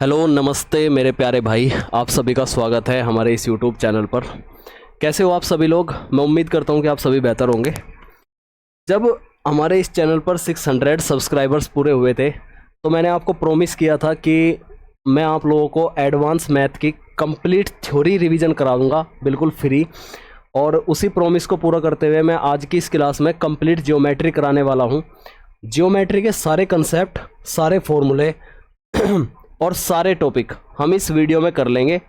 Hello नमस्ते मेरे प्यारे भाई, आप सभी का स्वागत है हमारे इस यूट्यूब चैनल पर। कैसे हो आप सभी लोग? मैं उम्मीद करता हूँ कि आप सभी बेहतर होंगे। जब हमारे इस चैनल पर 600 सब्सक्राइबर्स पूरे हुए थे तो मैंने आपको प्रॉमिस किया था कि मैं आप लोगों को एडवांस मैथ की कंप्लीट थ्योरी रिवीजन कराऊंगा बिल्कुल फ्री। और उसी प्रॉमिस को पूरा करते हुए मैं आज की इस क्लास में कंप्लीट जियोमेट्री कराने वाला हूँ। जियोमेट्री के सारे कंसेप्ट, सारे फॉर्मूले और सारे टॉपिक हम इस वीडियो में कर लेंगे।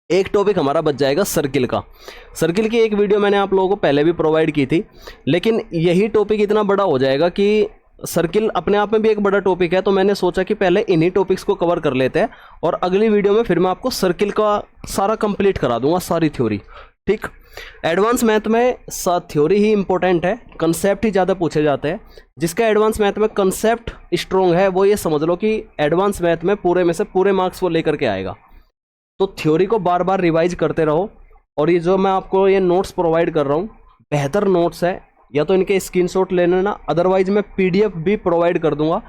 एक टॉपिक हमारा बच जाएगा सर्किल का। सर्किल की एक वीडियो मैंने आप लोगों को पहले भी प्रोवाइड की थी, लेकिन यही टॉपिक इतना बड़ा हो जाएगा कि सर्किल अपने आप में भी एक बड़ा टॉपिक है, तो मैंने सोचा कि पहले इन्हीं टॉपिक्स को कवर कर लेते हैं और अगली वीडियो में फिर मैं आपको सर्किल का सारा कंप्लीट करा दूंगा, सारी थ्योरी। ठीक। एडवांस मैथ में थ्योरी ही इंपॉर्टेंट है, कंसेप्ट ही ज़्यादा पूछे जाते हैं। जिसका एडवांस मैथ में कंसेप्ट स्ट्रॉन्ग है वो ये समझ लो कि एडवांस मैथ में पूरे में से पूरे मार्क्स वो लेकर के आएगा। तो थ्योरी को बार बार रिवाइज करते रहो। और ये जो मैं आपको ये नोट्स प्रोवाइड कर रहा हूँ, बेहतर नोट्स है, या तो इनके स्क्रीनशॉट ले लेना, अदरवाइज मैं पीडीएफ भी प्रोवाइड कर दूंगा।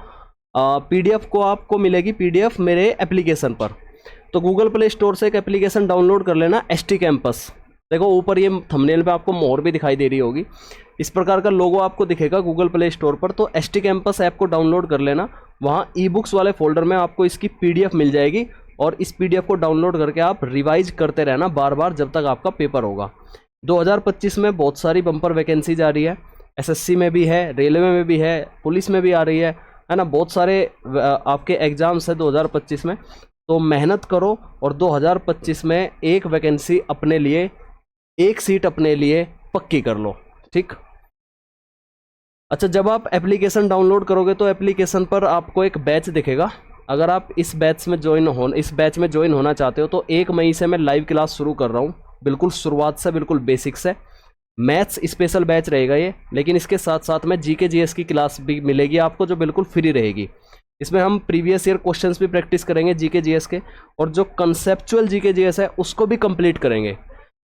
पीडीएफ को आपको मिलेगी पीडीएफ मेरे एप्लीकेशन पर। तो गूगल प्ले स्टोर से एक एप्लीकेशन डाउनलोड कर लेना, ST कैंपस। देखो ऊपर ये थंबनेल पे आपको मोहर भी दिखाई दे रही होगी, इस प्रकार का लोगो आपको दिखेगा गूगल प्ले स्टोर पर। तो ST कैंपस ऐप को डाउनलोड कर लेना, वहाँ ई बुक्स वाले फोल्डर में आपको इसकी पीडीएफ मिल जाएगी और इस पीडीएफ को डाउनलोड करके आप रिवाइज करते रहना बार बार जब तक आपका पेपर होगा। 2025 में बहुत सारी बम्पर वैकेंसीज आ रही है, SSC में भी है, रेलवे में भी है, पुलिस में भी आ रही है ना। बहुत सारे आपके एग्जाम्स है 2025 में, तो मेहनत करो और 2025 में एक वैकेंसी अपने लिए, एक सीट अपने लिए पक्की कर लो। ठीक। अच्छा, जब आप एप्लीकेशन डाउनलोड करोगे तो एप्लीकेशन पर आपको एक बैच दिखेगा। अगर आप इस बैच में ज्वाइन होना चाहते हो तो 1 मई से मैं लाइव क्लास शुरू कर रहा हूँ, बिल्कुल शुरुआत से, बिल्कुल बेसिक से। मैथ्स स्पेशल बैच रहेगा ये, लेकिन इसके साथ साथ में GK GS की क्लास भी मिलेगी आपको जो बिल्कुल फ्री रहेगी। इसमें हम प्रीवियस ईयर क्वेश्चंस भी प्रैक्टिस करेंगे GK GS के, और जो कंसेप्चुअल GK GS है उसको भी कंप्लीट करेंगे।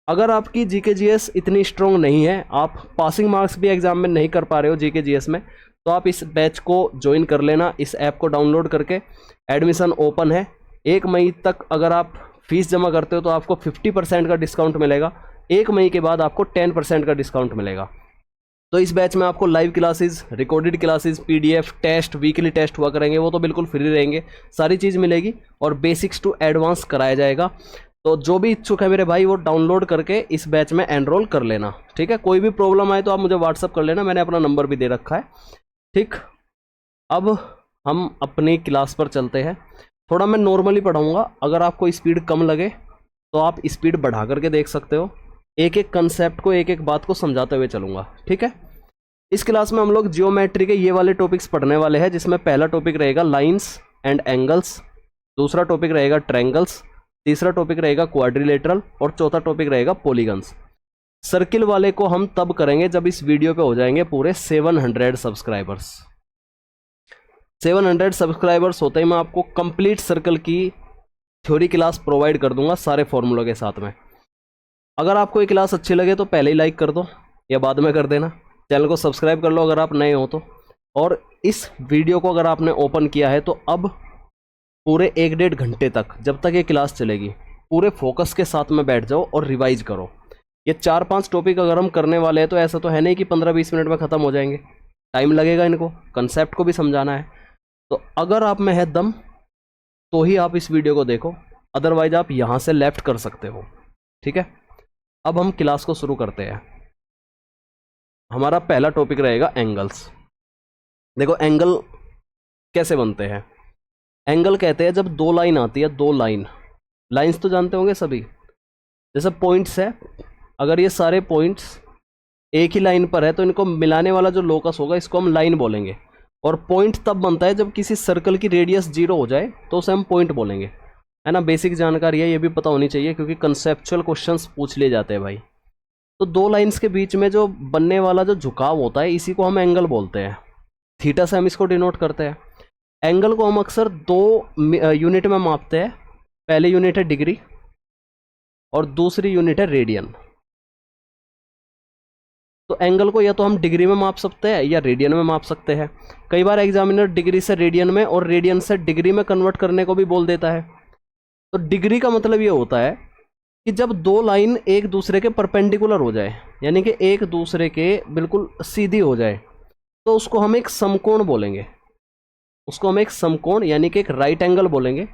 अगर आपकी GK GS इतनी स्ट्रॉन्ग नहीं है, आप पासिंग मार्क्स भी एग्जाम में नहीं कर पा रहे हो GK GS में, तो आप इस बैच को ज्वाइन कर लेना, इस ऐप को डाउनलोड करके। एडमिशन ओपन है 1 मई तक। अगर आप फीस जमा करते हो तो आपको 50% का डिस्काउंट मिलेगा, 1 मई के बाद आपको 10% का डिस्काउंट मिलेगा। तो इस बैच में आपको live classes, recorded classes, PDF test, weekly test हुआ करेंगे, वो तो बिल्कुल फ्री रहेंगे, सारी चीज़ मिलेगी और बेसिक्स टू एडवांस कराया जाएगा। तो जो भी इच्छुक है मेरे भाई वो डाउनलोड करके इस बैच में एनरोल कर लेना। ठीक है। कोई भी प्रॉब्लम आए तो आप मुझे व्हाट्सअप कर लेना, मैंने अपना नंबर भी दे रखा है। ठीक। अब हम अपनी क्लास पर चलते हैं। थोड़ा मैं नॉर्मली पढ़ाऊँगा, अगर आपको स्पीड कम लगे तो आप स्पीड बढ़ा करके देख सकते हो। एक एक कंसेप्ट को, एक एक बात को समझाते हुए चलूँगा। ठीक है। इस क्लास में हम लोग जियोमेट्री के ये वाले टॉपिक्स पढ़ने वाले हैं, जिसमें पहला टॉपिक रहेगा लाइंस एंड एंगल्स, दूसरा टॉपिक रहेगा ट्रायंगल्स, तीसरा टॉपिक रहेगा क्वाड्रिलेटरल और चौथा टॉपिक रहेगा पॉलीगन्स। सर्किल वाले को हम तब करेंगे जब इस वीडियो पे हो जाएंगे पूरे 700 सब्सक्राइबर्स। 700 सब्सक्राइबर्स होते ही मैं आपको कंप्लीट सर्कल की थ्योरी क्लास प्रोवाइड कर दूंगा सारे फॉर्मूलों के साथ में। अगर आपको ये क्लास अच्छी लगे तो पहले ही लाइक कर दो या बाद में कर देना। चैनल को सब्सक्राइब कर लो अगर आप नए हो तो। और इस वीडियो को अगर आपने ओपन किया है तो अब पूरे 1-1.5 घंटे तक, जब तक ये क्लास चलेगी, पूरे फोकस के साथ में बैठ जाओ और रिवाइज करो। ये 4-5 टॉपिक अगर हम करने वाले हैं तो ऐसा तो है नहीं कि 15-20 मिनट में ख़त्म हो जाएंगे, टाइम लगेगा इनको, कंसेप्ट को भी समझाना है। तो अगर आप में है दम तो ही आप इस वीडियो को देखो, अदरवाइज आप यहाँ से लेफ्ट कर सकते हो। ठीक है। अब हम क्लास को शुरू करते हैं। हमारा पहला टॉपिक रहेगा एंगल्स। देखो एंगल कैसे बनते हैं। एंगल कहते हैं जब दो लाइन आती है, दो लाइंस तो जानते होंगे सभी, जैसे पॉइंट्स है। अगर ये सारे पॉइंट्स एक ही लाइन पर है तो इनको मिलाने वाला जो लोकस होगा इसको हम लाइन बोलेंगे। और पॉइंट तब बनता है जब किसी सर्कल की रेडियस 0 हो जाए तो उसे हम पॉइंट बोलेंगे, है ना। बेसिक जानकारी है, ये भी पता होनी चाहिए क्योंकि कंसेप्चुअल क्वेश्चंस पूछ लिए जाते हैं भाई। तो दो लाइंस के बीच में जो बनने वाला जो झुकाव होता है इसी को हम एंगल बोलते हैं। थीटा से हम इसको डिनोट करते हैं। एंगल को हम अक्सर 2 यूनिट में मापते हैं। पहली यूनिट है डिग्री और दूसरी यूनिट है रेडियन। तो एंगल को या तो हम डिग्री में माप सकते हैं या रेडियन में माप सकते हैं। कई बार एग्जामिनर डिग्री से रेडियन में और रेडियन से डिग्री में कन्वर्ट करने को भी बोल देता है। तो डिग्री का मतलब ये होता है कि जब दो लाइन एक दूसरे के परपेंडिकुलर हो जाए, यानी कि एक दूसरे के बिल्कुल सीधी हो जाए, तो उसको हम एक समकोण बोलेंगे। उसको हम एक समकोण यानी कि एक राइट एंगल बोलेंगे।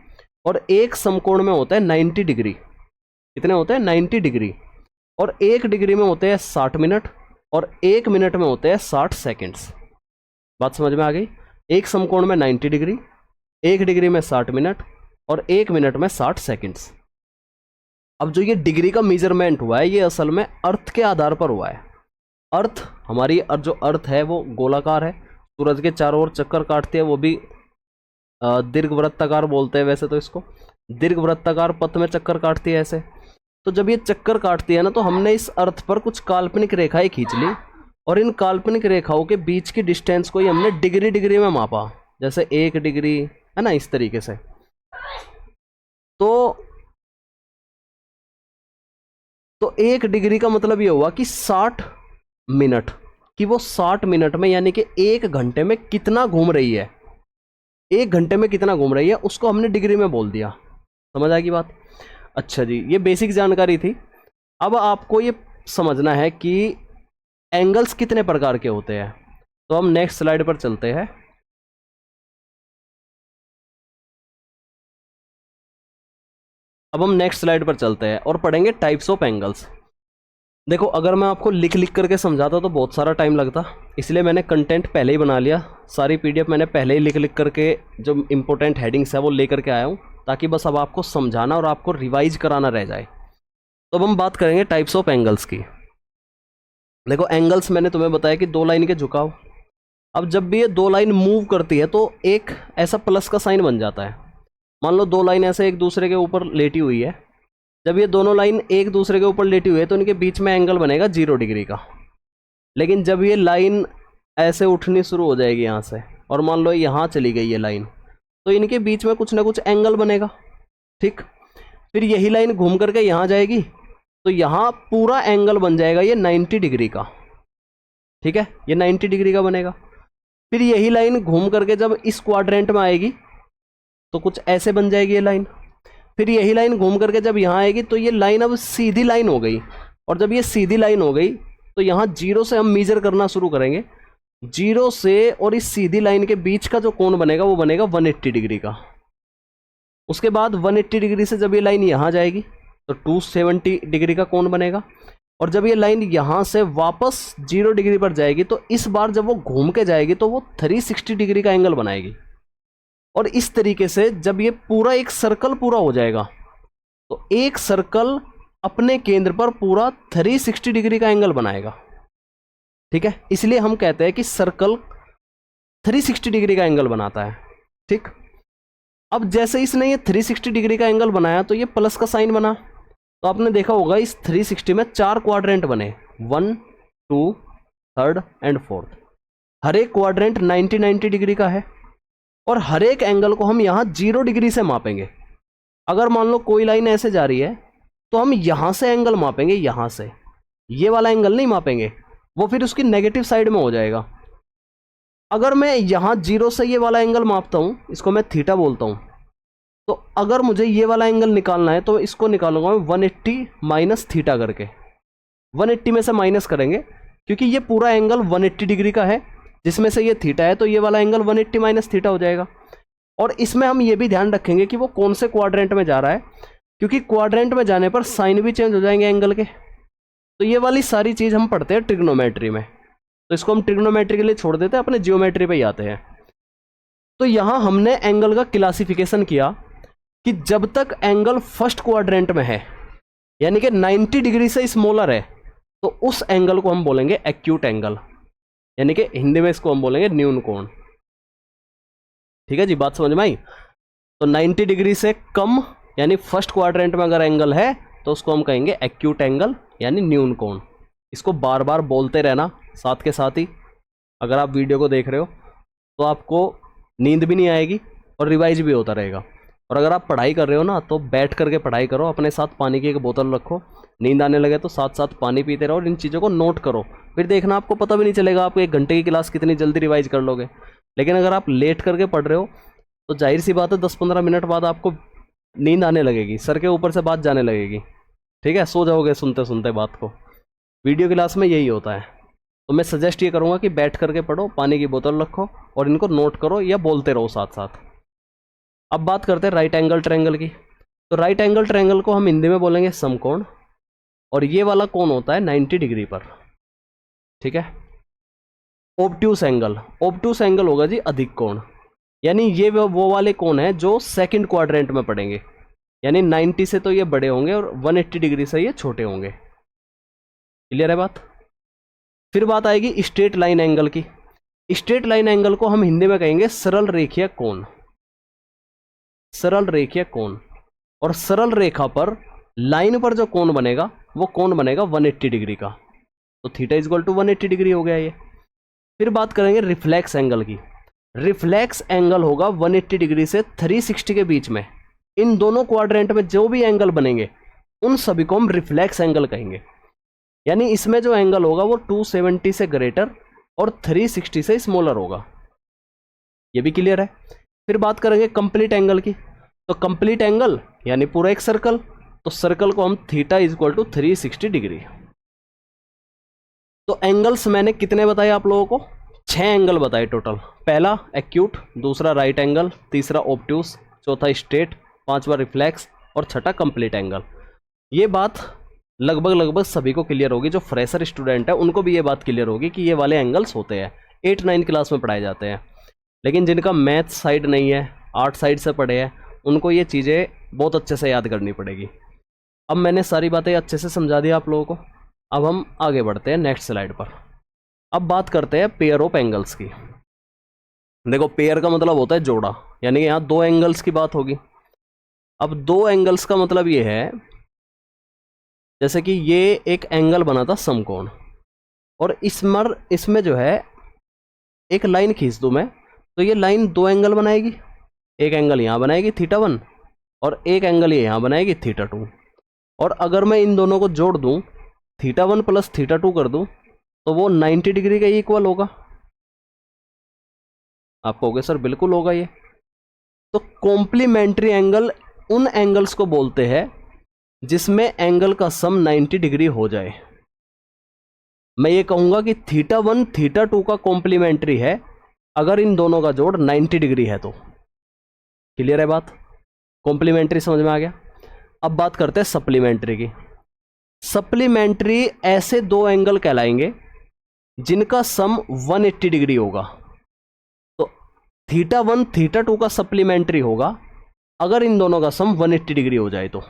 और एक समकोण में होता है 90 डिग्री। कितने होते हैं? 90 डिग्री। और एक डिग्री में होते हैं 60 मिनट और एक मिनट में होते हैं 60 सेकेंड्स। बात समझ में आ गई? एक समकोण में 90 डिग्री, एक डिग्री में 60 मिनट और एक मिनट में 60 सेकेंड्स। अब जो ये डिग्री का मेजरमेंट हुआ है ये असल में अर्थ के आधार पर हुआ है। अर्थ हमारी जो अर्थ है वो गोलाकार है, सूरज के चारों ओर चक्कर काटती है, वो भी दीर्घवृत्ताकार बोलते हैं वैसे तो इसको। दीर्घवृत्ताकार पथ में चक्कर काटती है ऐसे। तो जब ये चक्कर काटती है ना, तो हमने इस अर्थ पर कुछ काल्पनिक रेखाएं खींच ली और इन काल्पनिक रेखाओं के बीच की डिस्टेंस को ही हमने डिग्री डिग्री में मापा, जैसे 1 डिग्री है ना, इस तरीके से। तो 1 डिग्री का मतलब ये हुआ कि 60 मिनट, कि वो 60 मिनट में यानी कि 1 घंटे में कितना घूम रही है, 1 घंटे में कितना घूम रही है, उसको हमने डिग्री में बोल दिया। समझ आ गई बात? अच्छा जी, ये बेसिक जानकारी थी। अब आपको ये समझना है कि एंगल्स कितने प्रकार के होते हैं। तो हम नेक्स्ट स्लाइड पर चलते हैं। अब हम नेक्स्ट स्लाइड पर चलते हैं और पढ़ेंगे टाइप्स ऑफ एंगल्स। देखो, अगर मैं आपको लिख लिख करके समझाता तो बहुत सारा टाइम लगता, इसलिए मैंने कंटेंट पहले ही बना लिया। सारी पीडीएफ मैंने पहले ही लिख लिख करके जो इंपॉर्टेंट हेडिंग्स है वो लेकर के आया हूँ, ताकि बस अब आपको समझाना और आपको रिवाइज कराना रह जाए। तो अब हम बात करेंगे टाइप्स ऑफ एंगल्स की। देखो, एंगल्स मैंने तुम्हें बताया कि 2 लाइन के झुकाव। अब जब भी ये 2 लाइन मूव करती है तो एक ऐसा प्लस का साइन बन जाता है। मान लो 2 लाइन ऐसे एक दूसरे के ऊपर लेटी हुई है। जब ये दोनों लाइन एक दूसरे के ऊपर लेटी हुई है तो इनके बीच में एंगल बनेगा 0 डिग्री का। लेकिन जब ये लाइन ऐसे उठनी शुरू हो जाएगी यहाँ से, और मान लो यहाँ चली गई ये लाइन, तो इनके बीच में कुछ ना कुछ एंगल बनेगा। ठीक, फिर यही लाइन घूम करके यहाँ जाएगी तो यहाँ पूरा एंगल बन जाएगा ये 90 डिग्री का। ठीक है, ये 90 डिग्री का बनेगा। फिर यही लाइन घूम करके जब इस क्वाड्रेंट में आएगी तो कुछ ऐसे बन जाएगी ये लाइन। फिर यही लाइन घूम करके जब यहाँ आएगी तो ये लाइन अब सीधी लाइन हो गई। और जब ये सीधी लाइन हो गई तो यहाँ 0 से हम मेजर करना शुरू करेंगे। 0 से और इस सीधी लाइन के बीच का जो कोण बनेगा वो बनेगा 180 डिग्री का। उसके बाद 180 डिग्री से जब ये लाइन यहाँ जाएगी तो 270 डिग्री का कोण बनेगा। और जब ये लाइन यहाँ से वापस 0 डिग्री पर जाएगी तो इस बार जब वो घूम के जाएगी तो वो 360 डिग्री का एंगल बनाएगी। और इस तरीके से जब ये पूरा एक सर्कल पूरा हो जाएगा तो एक सर्कल अपने केंद्र पर पूरा 360 डिग्री का एंगल बनाएगा। ठीक है, इसलिए हम कहते हैं कि सर्कल 360 डिग्री का एंगल बनाता है। ठीक, अब जैसे इसने ये 360 डिग्री का एंगल बनाया तो ये प्लस का साइन बना। तो आपने देखा होगा इस 360 में 4 क्वाड्रेंट बने, 1, 2, 3 एंड 4। हर एक क्वाड्रेंट 90 डिग्री का है और हर एक एंगल को हम यहाँ 0 डिग्री से मापेंगे। अगर मान लो कोई लाइन ऐसे जा रही है तो हम यहाँ से एंगल मापेंगे, यहाँ से, ये वाला एंगल नहीं मापेंगे, वो फिर उसकी नेगेटिव साइड में हो जाएगा। अगर मैं यहाँ 0 से ये वाला एंगल मापता हूँ, इसको मैं थीटा बोलता हूँ, तो अगर मुझे ये वाला एंगल निकालना है तो इसको निकालूंगा मैं 180 माइनस थीटा करके। 180 में से माइनस करेंगे क्योंकि ये पूरा एंगल 180 डिग्री का है, जिसमें से ये थीटा है, तो ये वाला एंगल 180 माइनस थीटा हो जाएगा। और इसमें हम ये भी ध्यान रखेंगे कि वो कौन से क्वाड्रेंट में जा रहा है, क्योंकि क्वाड्रेंट में जाने पर साइन भी चेंज हो जाएंगे एंगल के। तो ये वाली सारी चीज़ हम पढ़ते हैं ट्रिग्नोमेट्री में, तो इसको हम ट्रिग्नोमेट्री के लिए छोड़ देते हैं, अपने जियोमेट्री पे ही आते हैं। तो यहाँ हमने एंगल का क्लासिफिकेशन किया कि जब तक एंगल फर्स्ट क्वाड्रेंट में है, यानी कि 90 डिग्री से स्मॉलर है, तो उस एंगल को हम बोलेंगे एक्यूट एंगल, यानी कि हिंदी में इसको हम बोलेंगे न्यून कोण। ठीक है जी, बात समझ में आई? तो 90 डिग्री से कम यानी फर्स्ट क्वाड्रेंट में अगर एंगल है तो उसको हम कहेंगे एक्यूट एंगल यानी न्यून कोण। इसको बार बार बोलते रहना साथ के साथ ही। अगर आप वीडियो को देख रहे हो तो आपको नींद भी नहीं आएगी और रिवाइज भी होता रहेगा। और अगर आप पढ़ाई कर रहे हो ना तो बैठ करके पढ़ाई करो, अपने साथ पानी की एक बोतल रखो, नींद आने लगे तो साथ साथ पानी पीते रहो और इन चीज़ों को नोट करो, फिर देखना आपको पता भी नहीं चलेगा आप 1 घंटे की क्लास कितनी जल्दी रिवाइज कर लोगे। लेकिन अगर आप लेट करके पढ़ रहे हो तो जाहिर सी बात है 10-15 मिनट बाद आपको नींद आने लगेगी, सर के ऊपर से बात जाने लगेगी, ठीक है, सो जाओगे सुनते सुनते बात को। वीडियो क्लास में यही होता है। तो मैं सजेस्ट ये करूँगा कि बैठ करके पढ़ो, पानी की बोतल रखो और इनको नोट करो या बोलते रहो साथ साथ। अब बात करते हैं राइट एंगल ट्रायंगल की। तो राइट एंगल ट्रायंगल को हम हिंदी में बोलेंगे समकोण, और ये वाला कोण होता है 90 डिग्री पर, ठीक है। ऑब्ट्यूस एंगल, ऑब्ट्यूस एंगल होगा जी अधिक कोण, यानी ये वो वाले कोण है जो सेकंड क्वाड्रेंट में पड़ेंगे, यानी 90 से तो ये बड़े होंगे और 180 डिग्री से ये छोटे होंगे। क्लियर है बात। फिर बात आएगी स्ट्रेट लाइन एंगल की। स्ट्रेट लाइन एंगल को हम हिंदी में कहेंगे सरल रेखीय कोण, सरल रेखीय कोण। और सरल रेखा पर लाइन पर जो कोण बनेगा वो कोण बनेगा 180 डिग्री का, तो theta is equal to 180 degree हो गया ये। फिर बात करेंगे रिफ्लेक्स एंगल की। रिफ्लेक्स एंगल होगा 180 डिग्री से 360 के बीच में। इन दोनों क्वाड्रेंट में जो भी एंगल बनेंगे उन सभी को हम रिफ्लेक्स एंगल कहेंगे, यानी इसमें जो एंगल होगा वो 270 से ग्रेटर और 360 से स्मॉलर होगा। ये भी क्लियर है। फिर बात करेंगे कंप्लीट एंगल की। तो कंप्लीट एंगल यानी पूरा एक सर्कल, तो सर्कल को हम theta is equal to 360 degree. तो एंगल्स मैंने कितने बताए आप लोगों को? 6 एंगल बताए टोटल। पहला एक्यूट, दूसरा राइट एंगल, तीसरा ऑब्ट्यूस, चौथा स्ट्रेट, पांचवा रिफ्लेक्स और छठा कंप्लीट एंगल। ये बात लगभग सभी को क्लियर होगी। जो फ्रेशर स्टूडेंट है उनको भी ये बात क्लियर होगी कि ये वाले एंगल्स होते हैं, 8-9 क्लास में पढ़ाए जाते हैं। लेकिन जिनका मैथ साइड नहीं है, आर्ट साइड से पढ़े हैं, उनको ये चीज़ें बहुत अच्छे से याद करनी पड़ेगी। अब मैंने सारी बातें अच्छे से समझा दी आप लोगों को। अब हम आगे बढ़ते हैं नेक्स्ट स्लाइड पर। अब बात करते हैं पेयर ऑफ एंगल्स की। देखो पेयर का मतलब होता है जोड़ा, यानी कि यहाँ 2 एंगल्स की बात होगी। अब 2 एंगल्स का मतलब ये है, जैसे कि ये एक एंगल बना था समकोण, और इसमें जो है एक लाइन खींच दूं मैं, तो ये लाइन 2 एंगल बनाएगी। एक एंगल यहाँ बनाएगी θ1 और एक एंगल ये यहाँ बनाएगी θ2। और अगर मैं इन दोनों को जोड़ दूं, θ1 प्लस θ2 कर दूं, तो वो 90 डिग्री के इक्वल होगा। आप कहोगे सर बिल्कुल होगा ये। तो कॉम्प्लीमेंट्री एंगल उन एंगल्स को बोलते हैं जिसमें एंगल का सम 90 डिग्री हो जाए। मैं ये कहूंगा कि θ1 θ2 का कॉम्प्लीमेंट्री है अगर इन दोनों का जोड़ 90 डिग्री है तो। क्लियर है बात? कॉम्प्लीमेंट्री समझ में आ गया। अब बात करते हैं सप्लीमेंट्री की। सप्लीमेंट्री ऐसे 2 एंगल कहलाएंगे जिनका सम 180 डिग्री होगा। तो θ1 θ2 का सप्लीमेंट्री होगा अगर इन दोनों का सम 180 डिग्री हो जाए तो।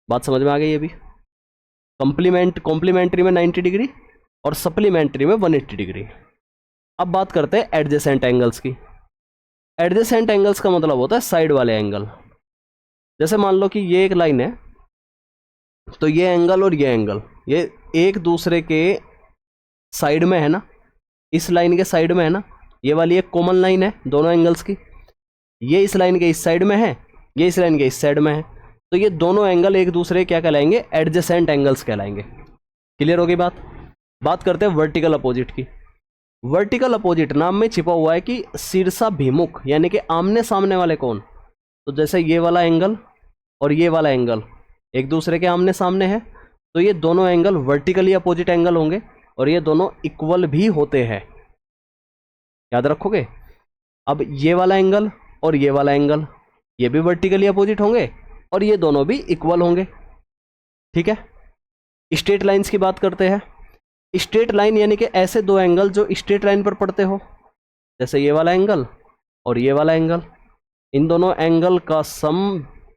बात समझ में आ गई? ये भी कॉम्प्लीमेंट्री में 90 डिग्री और सप्लीमेंट्री में 180 डिग्री। अब बात करते हैं एडजेसेंट एंगल्स की। एडजेसेंट एंगल्स का मतलब होता है साइड वाले एंगल। जैसे मान लो कि ये एक लाइन है, तो ये एंगल और ये एंगल ये एक दूसरे के साइड में है ना, इस लाइन के साइड में है ना। ये वाली एक कॉमन लाइन है दोनों एंगल्स की, ये इस लाइन के इस साइड में है, ये इस लाइन के इस साइड में है। तो ये दोनों एंगल एक दूसरे क्या कहलाएंगे? एडजेसेंट एंगल्स कहलाएंगे। क्लियर हो गई बात? बात करते हैं वर्टिकल अपोजिट की। वर्टिकल अपोजिट नाम में छिपा हुआ है कि शीर्षाभिमुख, यानी कि आमने सामने वाले कोण। तो जैसे ये वाला एंगल और ये वाला एंगल एक दूसरे के आमने सामने है, तो ये दोनों एंगल वर्टिकली अपोजिट एंगल होंगे और ये दोनों इक्वल भी होते हैं। याद रखोगे? अब ये वाला एंगल और ये वाला एंगल ये भी वर्टिकली अपोजिट होंगे और ये दोनों भी इक्वल होंगे। ठीक है। स्ट्रेट लाइंस की बात करते हैं। स्ट्रेट लाइन यानी कि ऐसे 2 एंगल जो स्ट्रेट लाइन पर पड़ते हो, जैसे ये वाला एंगल और ये वाला एंगल। इन दोनों एंगल का सम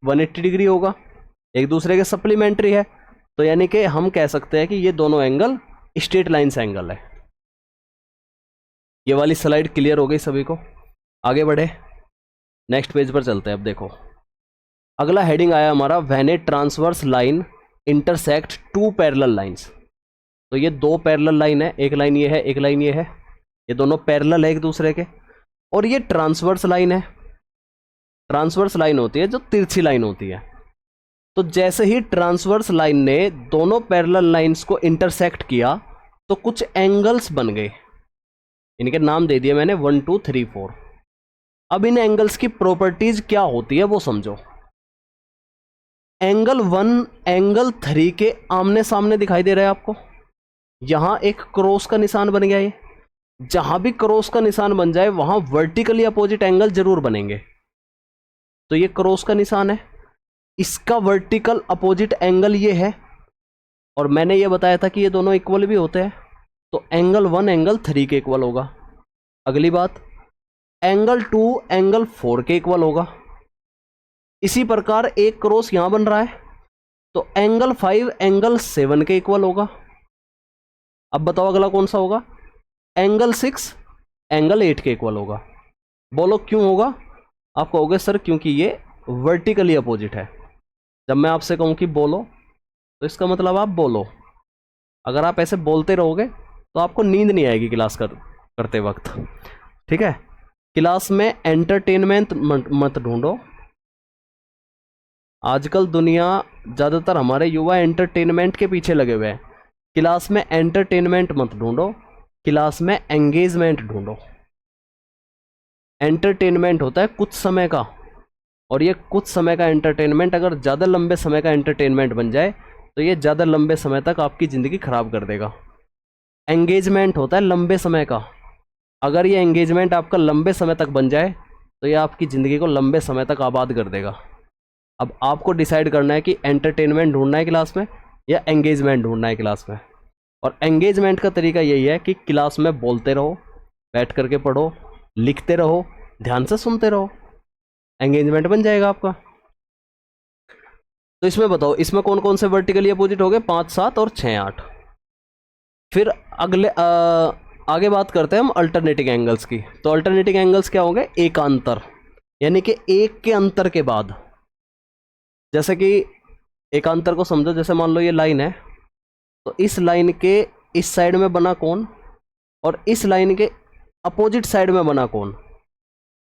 180 डिग्री होगा, एक दूसरे के सप्लीमेंट्री है, तो यानी कि हम कह सकते हैं कि ये दोनों एंगल स्ट्रेट लाइंस एंगल है। ये वाली स्लाइड क्लियर हो गई सभी को? आगे बढ़े, नेक्स्ट पेज पर चलते हैं। अब देखो अगला हेडिंग आया हमारा, when A transverse line intersect 2 parallel lines. तो ये 2 पैरेलल लाइन है, एक लाइन ये है, एक लाइन ये है, ये दोनों पैरेलल है एक दूसरे के, और ये ट्रांसवर्स लाइन है। ट्रांसवर्स लाइन होती है जो तिरछी लाइन होती है। तो जैसे ही ट्रांसवर्स लाइन ने दोनों पैरेलल लाइंस को इंटरसेक्ट किया तो कुछ एंगल्स बन गए, इनके नाम दे दिए मैंने 1 2 3 4। अब इन एंगल्स की प्रॉपर्टीज क्या होती है वो समझो। एंगल 1 एंगल 3 के आमने सामने दिखाई दे रहा है आपको, यहां एक क्रॉस का निशान बन गया। ये जहां भी क्रॉस का निशान बन जाए वहां वर्टिकली अपोजिट एंगल जरूर बनेंगे। तो ये क्रॉस का निशान है, इसका वर्टिकल अपोजिट एंगल ये है, और मैंने ये बताया था कि ये दोनों इक्वल भी होते हैं, तो एंगल 1 एंगल 3 के इक्वल होगा। अगली बात, एंगल 2 एंगल 4 के इक्वल होगा। इसी प्रकार एक क्रॉस यहां बन रहा है, तो एंगल 5 एंगल 7 के इक्वल होगा। अब बताओ अगला कौन सा होगा? एंगल 6 एंगल 8 के इक्वल होगा। बोलो क्यों होगा? आप कहोगे सर क्योंकि ये वर्टिकली अपोजिट है। जब मैं आपसे कहूं कि बोलो, तो इसका मतलब आप बोलो। अगर आप ऐसे बोलते रहोगे तो आपको नींद नहीं आएगी क्लास करते वक्त, ठीक है? क्लास में एंटरटेनमेंट मत ढूंढो। आजकल दुनिया, ज़्यादातर हमारे युवा एंटरटेनमेंट के पीछे लगे हुए हैं। क्लास में एंटरटेनमेंट मत ढूंढो, क्लास में एंगेजमेंट ढूंढो। एंटरटेनमेंट होता है कुछ समय का, और ये कुछ समय का एंटरटेनमेंट अगर ज़्यादा लंबे समय का एंटरटेनमेंट बन जाए तो ये ज़्यादा लंबे समय तक आपकी ज़िंदगी ख़राब कर देगा। एंगेजमेंट होता है लंबे समय का, अगर ये एंगेजमेंट आपका लंबे समय तक बन जाए तो ये आपकी ज़िंदगी को लंबे समय तक आबाद कर देगा। अब आपको डिसाइड करना है कि एंटरटेनमेंट ढूंढना है क्लास में या एंगेजमेंट ढूंढना है क्लास में। और एंगेजमेंट का तरीका यही है कि क्लास में बोलते रहो, बैठ करके पढ़ो, लिखते रहो, ध्यान से सुनते रहो, एंगेजमेंट बन जाएगा आपका। तो इसमें बताओ, इसमें कौन कौन से वर्टिकली अपोजिट हो गए? 5 7 और 6 8। फिर आगे बात करते हैं हम अल्टरनेटिंग एंगल्स की। तो अल्टरनेटिंग एंगल्स क्या होंगे? एकांतर, यानी कि एक के अंतर के बाद। जैसे कि एकांतर को समझो, जैसे मान लो ये लाइन है, तो इस लाइन के इस साइड में बना कोण और इस लाइन के अपोजिट साइड में बना कोण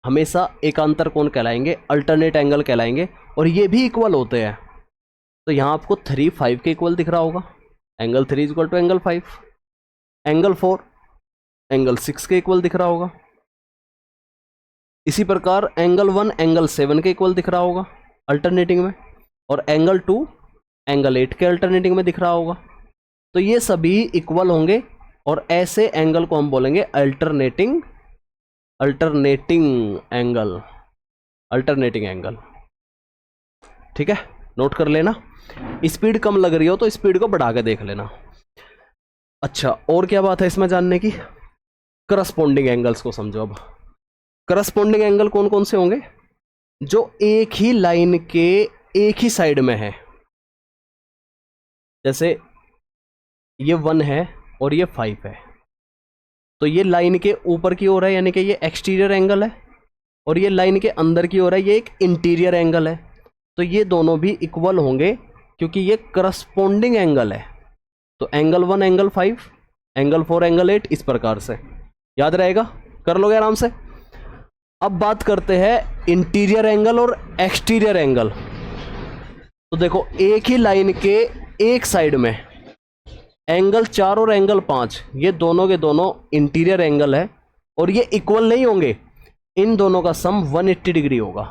हमेशा एकांतर कोण कहलाएंगे, अल्टरनेट एंगल कहलाएंगे, और ये भी इक्वल होते हैं। तो यहाँ आपको 3 5 के इक्वल दिख रहा होगा, angle 3 equal to angle 5। Angle 4 angle 6 के इक्वल दिख रहा होगा। इसी प्रकार एंगल 1 एंगल 7 के इक्वल दिख रहा होगा अल्टरनेटिंग में, और एंगल 2 एंगल 8 के अल्टरनेटिंग में दिख रहा होगा। तो ये सभी इक्वल होंगे, और ऐसे एंगल को हम बोलेंगे अल्टरनेटिंग एंगल। ठीक है, नोट कर लेना। स्पीड कम लग रही हो तो स्पीड को बढ़ा के देख लेना। अच्छा, और क्या बात है इसमें जानने की? करस्पॉन्डिंग एंगल्स को समझो। अब करस्पॉन्डिंग एंगल कौन कौन से होंगे? जो एक ही लाइन के एक ही साइड में है। जैसे ये 1 है और ये 5 है, तो ये लाइन के ऊपर की ओर है, यानी कि ये एक्सटीरियर एंगल है, और ये लाइन के अंदर की ओर है, ये एक इंटीरियर एंगल है। तो ये दोनों भी इक्वल होंगे क्योंकि ये करस्पॉन्डिंग एंगल है। तो एंगल 1 एंगल 5, एंगल 4 एंगल 8, इस प्रकार से याद रहेगा, कर लोगे आराम से। अब बात करते हैं इंटीरियर एंगल और एक्सटीरियर एंगल। तो देखो, एक ही लाइन के एक साइड में एंगल 4 और एंगल 5, ये दोनों के दोनों इंटीरियर एंगल है, और ये इक्वल नहीं होंगे, इन दोनों का सम 180 डिग्री होगा,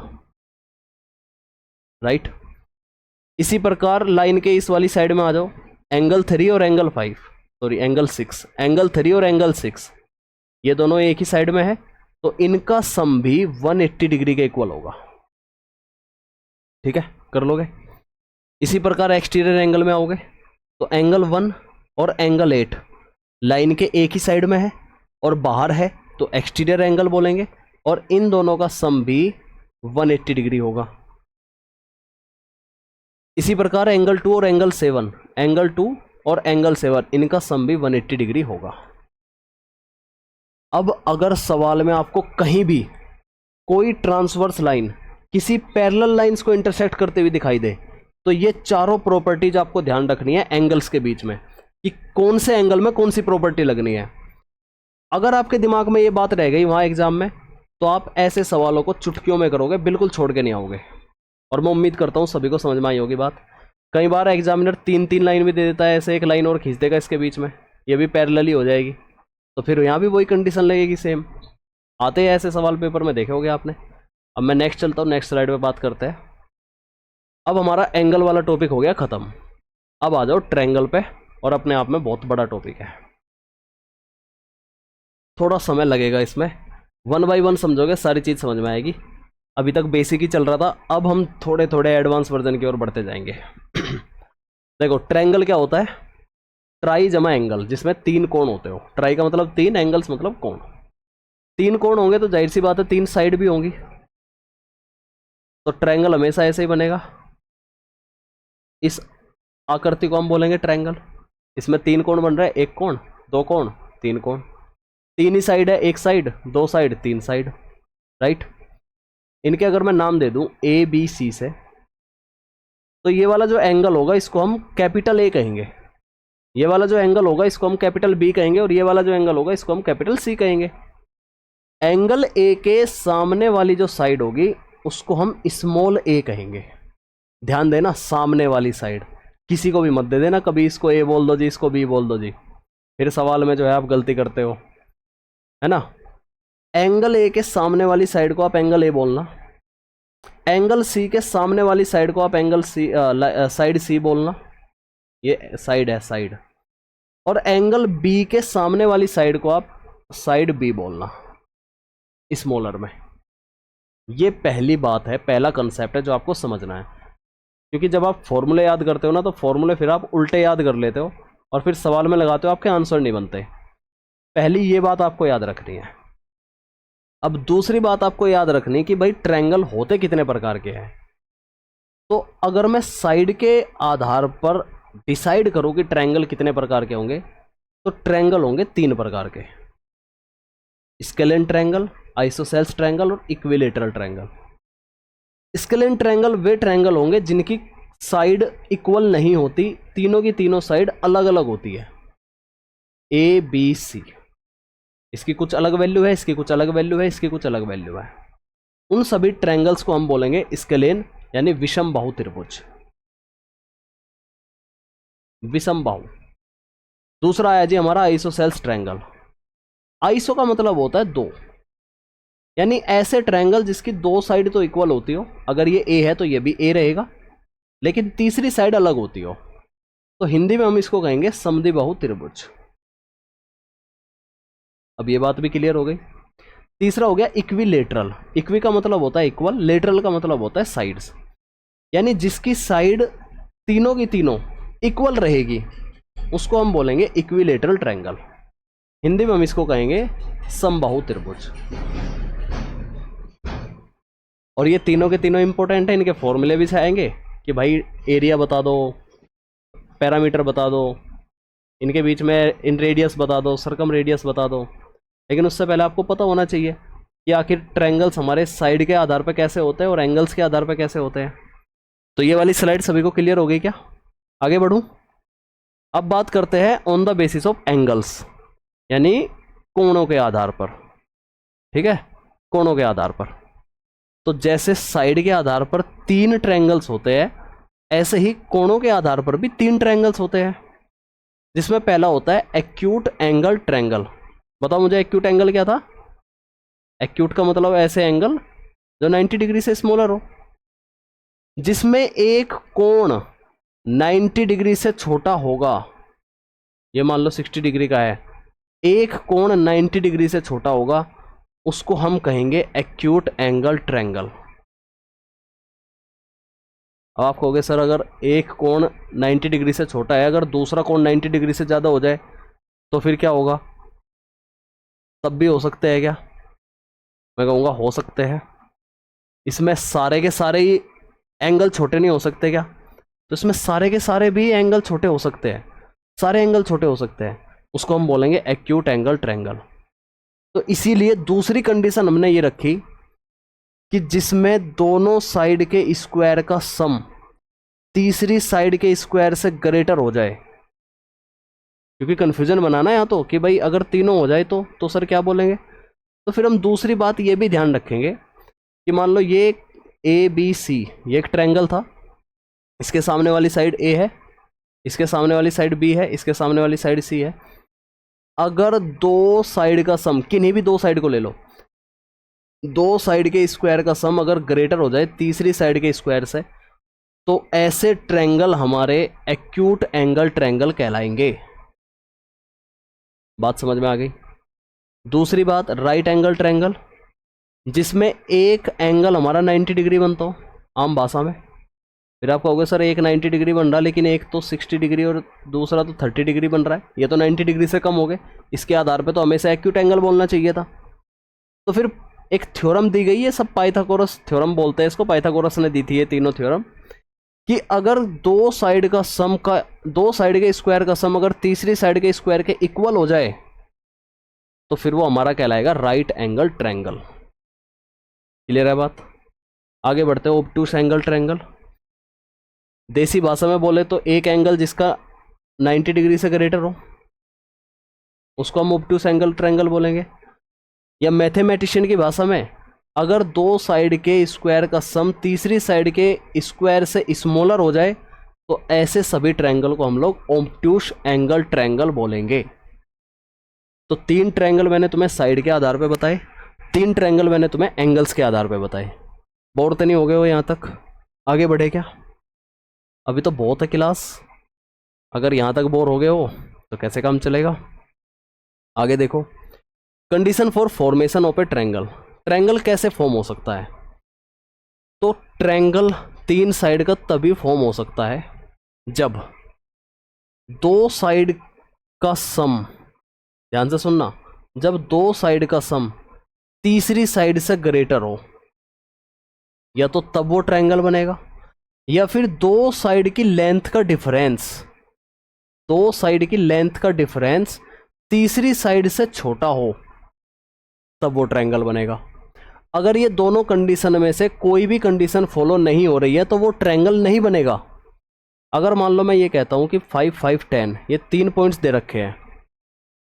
राइट। इसी प्रकार लाइन के इस वाली साइड में आ जाओ, एंगल 3 और एंगल 5, सॉरी एंगल 6, एंगल 3 और एंगल 6, ये दोनों एक ही साइड में है, तो इनका सम भी 180 डिग्री के इक्वल होगा। ठीक है, कर लोगे। इसी प्रकार एक्सटीरियर एंगल में आओगे, तो एंगल 1 और एंगल 8 लाइन के एक ही साइड में है और बाहर है, तो एक्सटीरियर एंगल बोलेंगे, और इन दोनों का सम भी 180 डिग्री होगा। इसी प्रकार एंगल 2 और एंगल 7, एंगल 2 और एंगल 7, इनका सम भी 180 डिग्री होगा। अब अगर सवाल में आपको कहीं भी कोई ट्रांसवर्स लाइन किसी पैरेलल लाइंस को इंटरसेक्ट करते हुए दिखाई दे, तो ये चारों प्रॉपर्टीज आपको ध्यान रखनी है एंगल्स के बीच में, कि कौन से एंगल में कौन सी प्रॉपर्टी लगनी है। अगर आपके दिमाग में ये बात रह गई वहाँ एग्जाम में, तो आप ऐसे सवालों को चुटकियों में करोगे, बिल्कुल छोड़ के नहीं आओगे। और मैं उम्मीद करता हूँ सभी को समझ में आई होगी बात। कई बार एग्जामिनर 3-3 लाइन भी दे देता है, ऐसे एक लाइन और खींच देगा इसके बीच में, ये भी पैरेलली हो जाएगी, तो फिर यहाँ भी वही कंडीशन लगेगी सेम। आते हैं ऐसे सवाल पेपर में, देखे होगे आपने। अब मैं नेक्स्ट चलता हूँ, नेक्स्ट स्लाइड पे बात करते हैं। अब हमारा एंगल वाला टॉपिक हो गया ख़त्म। अब आ जाओ ट्रायंगल पे, और अपने आप में बहुत बड़ा टॉपिक है, थोड़ा समय लगेगा इसमें, 1 बाय 1 समझोगे सारी चीज़ समझ में आएगी। अभी तक बेसिक ही चल रहा था, अब हम थोड़े थोड़े एडवांस वर्जन की ओर बढ़ते जाएंगे। देखो ट्रायंगल क्या होता है, ट्राई जमा एंगल, जिसमें 3 कोण होते हो। ट्राई का मतलब 3, एंगल्स मतलब कोण। 3 कोण होंगे तो जाहिर सी बात है 3 साइड भी होंगी, तो ट्रायंगल हमेशा ऐसे ही बनेगा। इस आकृति को हम बोलेंगे ट्रायंगल। इसमें 3 कोण बन रहा है, 1 कोण, 2 कोण, 3 कोण। 3 ही साइड है, 1 साइड, 2 साइड, 3 साइड, राइट। इनके अगर मैं नाम दे दूं ए बी सी से, तो ये वाला जो एंगल होगा इसको हम कैपिटल ए कहेंगे, ये वाला जो एंगल होगा इसको हम कैपिटल बी कहेंगे, और ये वाला जो एंगल होगा इसको हम कैपिटल सी कहेंगे। एंगल ए के सामने वाली जो साइड होगी उसको हम स्मॉल ए कहेंगे। ध्यान देना, सामने वाली साइड, किसी को भी मत दे देना कभी इसको ए बोल दो जी, इसको बी बोल दो जी, फिर सवाल में जो है आप गलती करते हो, है ना। एंगल ए के सामने वाली साइड को आप एंगल ए बोलना, एंगल सी के सामने वाली साइड को आप एंगल सी साइड सी बोलना, ये साइड है साइड, और एंगल बी के सामने वाली साइड को आप साइड बी बोलना स्मॉलर में। ये पहली बात है, पहला कंसेप्ट है जो आपको समझना है, क्योंकि जब आप फॉर्मूले याद करते हो ना, तो फॉर्मूले फिर आप उल्टे याद कर लेते हो और फिर सवाल में लगाते हो, आपके आंसर नहीं बनते। पहली ये बात आपको याद रखनी है। अब दूसरी बात आपको याद रखनी कि भाई ट्रायंगल होते कितने प्रकार के हैं। तो अगर मैं साइड के आधार पर डिसाइड करूं कि ट्रायंगल कितने प्रकार के होंगे, तो ट्रायंगल होंगे 3 प्रकार के, स्केलेन ट्रायंगल, आइसोसेल्स ट्रायंगल और इक्विलेटरल ट्रायंगल। स्केलेन ट्रायंगल वे ट्रायंगल होंगे जिनकी साइड इक्वल नहीं होती, तीनों की तीनों साइड अलग अलग होती है, ए बी सी। इसकी कुछ अलग वैल्यू है, इसकी कुछ अलग वैल्यू है, इसकी कुछ अलग वैल्यू है। उन सभी ट्रायंगल्स को हम बोलेंगे स्केलेन, यानी विषम बाहु त्रिभुज, विषम बाहु। दूसरा आया जी हमारा आइसोसेल्स ट्रायंगल। आइसो का मतलब होता है 2, यानी ऐसे ट्रायंगल जिसकी 2 साइड तो इक्वल होती हो, अगर ये ए है तो ये भी ए रहेगा, लेकिन तीसरी साइड अलग होती हो, तो हिंदी में हम इसको कहेंगे समद्विबाहु त्रिभुज। अब ये बात भी क्लियर हो गई। तीसरा हो गया इक्विलेटरल। इक्वी का मतलब होता है इक्वल, लेटरल का मतलब होता है साइड्स, यानी जिसकी साइड तीनों की तीनों इक्वल रहेगी उसको हम बोलेंगे इक्विलेटरल ट्रायंगल। हिंदी में हम इसको कहेंगे समबाहु त्रिभुज। और ये तीनों के तीनों इंपॉर्टेंट है, इनके फॉर्मूले भी आएंगे कि भाई एरिया बता दो, पैरामीटर बता दो, इनके बीच में इन रेडियस बता दो, सर्कम रेडियस बता दो। लेकिन उससे पहले आपको पता होना चाहिए कि आखिर ट्रायंगल्स हमारे साइड के आधार पर कैसे होते हैं और एंगल्स के आधार पर कैसे होते हैं। तो ये वाली स्लाइड सभी को क्लियर हो गई क्या? आगे बढ़ूं। अब बात करते हैं on the basis of angles, यानी कोणों के आधार पर। ठीक है, कोणों के आधार पर। तो जैसे साइड के आधार पर 3 ट्रायंगल्स होते हैं, ऐसे ही कोणों के आधार पर भी 3 ट्रायंगल्स होते हैं, जिसमें पहला होता है एक्यूट एंगल ट्रायंगल। बताओ मुझे एक्यूट एंगल क्या था? एक्यूट का मतलब ऐसे एंगल जो 90 डिग्री से स्मॉलर हो, जिसमें एक कोण 90 डिग्री से छोटा होगा। ये मान लो 60 डिग्री का है, एक कोण 90 डिग्री से छोटा होगा, उसको हम कहेंगे एक्यूट एंगल ट्रायंगल। अब आप कहोगे सर अगर एक कोण 90 डिग्री से छोटा है, अगर दूसरा कोण 90 डिग्री से ज़्यादा हो जाए तो फिर क्या होगा? तब भी हो सकते हैं क्या? मैं कहूँगा हो सकते हैं। इसमें सारे के सारे ही एंगल छोटे नहीं हो सकते क्या? तो इसमें सारे के सारे भी एंगल छोटे हो सकते हैं, सारे एंगल छोटे हो सकते हैं, उसको हम बोलेंगे एक्यूट एंगल ट्रायंगल। तो इसीलिए दूसरी कंडीशन हमने ये रखी कि जिसमें दोनों साइड के स्क्वायर का सम तीसरी साइड के स्क्वायर से ग्रेटर हो जाए, क्योंकि कन्फ्यूजन बनाना है यहाँ तो कि भाई अगर तीनों हो जाए तो सर क्या बोलेंगे। तो फिर हम दूसरी बात ये भी ध्यान रखेंगे कि मान लो ये ए बी सी ये एक ट्रायंगल था, इसके सामने वाली साइड ए है, इसके सामने वाली साइड बी है, इसके सामने वाली साइड सी है। अगर दो साइड का सम, किन्हीं भी दो साइड को ले लो, दो साइड के स्क्वायर का सम अगर ग्रेटर हो जाए तीसरी साइड के स्क्वायर से, तो ऐसे ट्रायंगल हमारे एक्यूट एंगल ट्रायंगल कहलाएंगे। बात समझ में आ गई। दूसरी बात, राइट एंगल ट्रायंगल, जिसमें एक एंगल हमारा 90 डिग्री बनता हो आम भाषा में। फिर आप कहोगे सर एक 90 डिग्री बन रहा, लेकिन एक तो 60 डिग्री और दूसरा तो 30 डिग्री बन रहा है, ये तो 90 डिग्री से कम हो गए, इसके आधार पे तो हमेशा एक्यूट एंगल बोलना चाहिए था। तो फिर एक थ्योरम दी गई है, सब पाइथागोरस थ्योरम बोलते हैं इसको, पाइथागोरस ने दी थी ये तीनों थ्योरम, कि अगर दो साइड का सम का, दो साइड के स्क्वायर का सम अगर तीसरी साइड के स्क्वायर के इक्वल हो जाए तो फिर वो हमारा कहलाएगा राइट एंगल ट्रायंगल। क्लियर है बात। आगे बढ़ते हैं, ऑब्टूस एंगल ट्रायंगल। देसी भाषा में बोले तो एक एंगल जिसका 90 डिग्री से ग्रेटर हो उसको हम ऑब्टूस एंगल ट्रायंगल बोलेंगे। या मैथमेटिशियन की भाषा में, अगर दो साइड के स्क्वायर का सम तीसरी साइड के स्क्वायर से स्मॉलर हो जाए तो ऐसे सभी ट्रायंगल को हम लोग ऑब्टूस एंगल ट्रायंगल बोलेंगे। तो तीन ट्रायंगल मैंने तुम्हें साइड के आधार पे बताए, तीन ट्रायंगल मैंने तुम्हें एंगल्स के आधार पे बताए। बोर तो नहीं हो गए हो यहाँ तक? आगे बढ़े क्या? अभी तो बहुत है क्लास, अगर यहाँ तक बोर हो गए हो तो कैसे काम चलेगा? आगे देखो, condition for formation of A triangle. Triangle कैसे फॉर्म हो सकता है? तो ट्रायंगल तीन साइड का तभी फॉर्म हो सकता है जब दो साइड का सम, ध्यान से सुनना, जब दो साइड का सम तीसरी साइड से ग्रेटर हो, या तो तब वो ट्रायंगल बनेगा, या फिर दो साइड की लेंथ का डिफरेंस, दो साइड की लेंथ का डिफरेंस तीसरी साइड से छोटा हो तब वो ट्रायंगल बनेगा। अगर ये दोनों कंडीशन में से कोई भी कंडीशन फॉलो नहीं हो रही है तो वो ट्रायंगल नहीं बनेगा। अगर मान लो मैं ये कहता हूँ कि 5 5 10, ये 3 पॉइंट्स दे रखे हैं,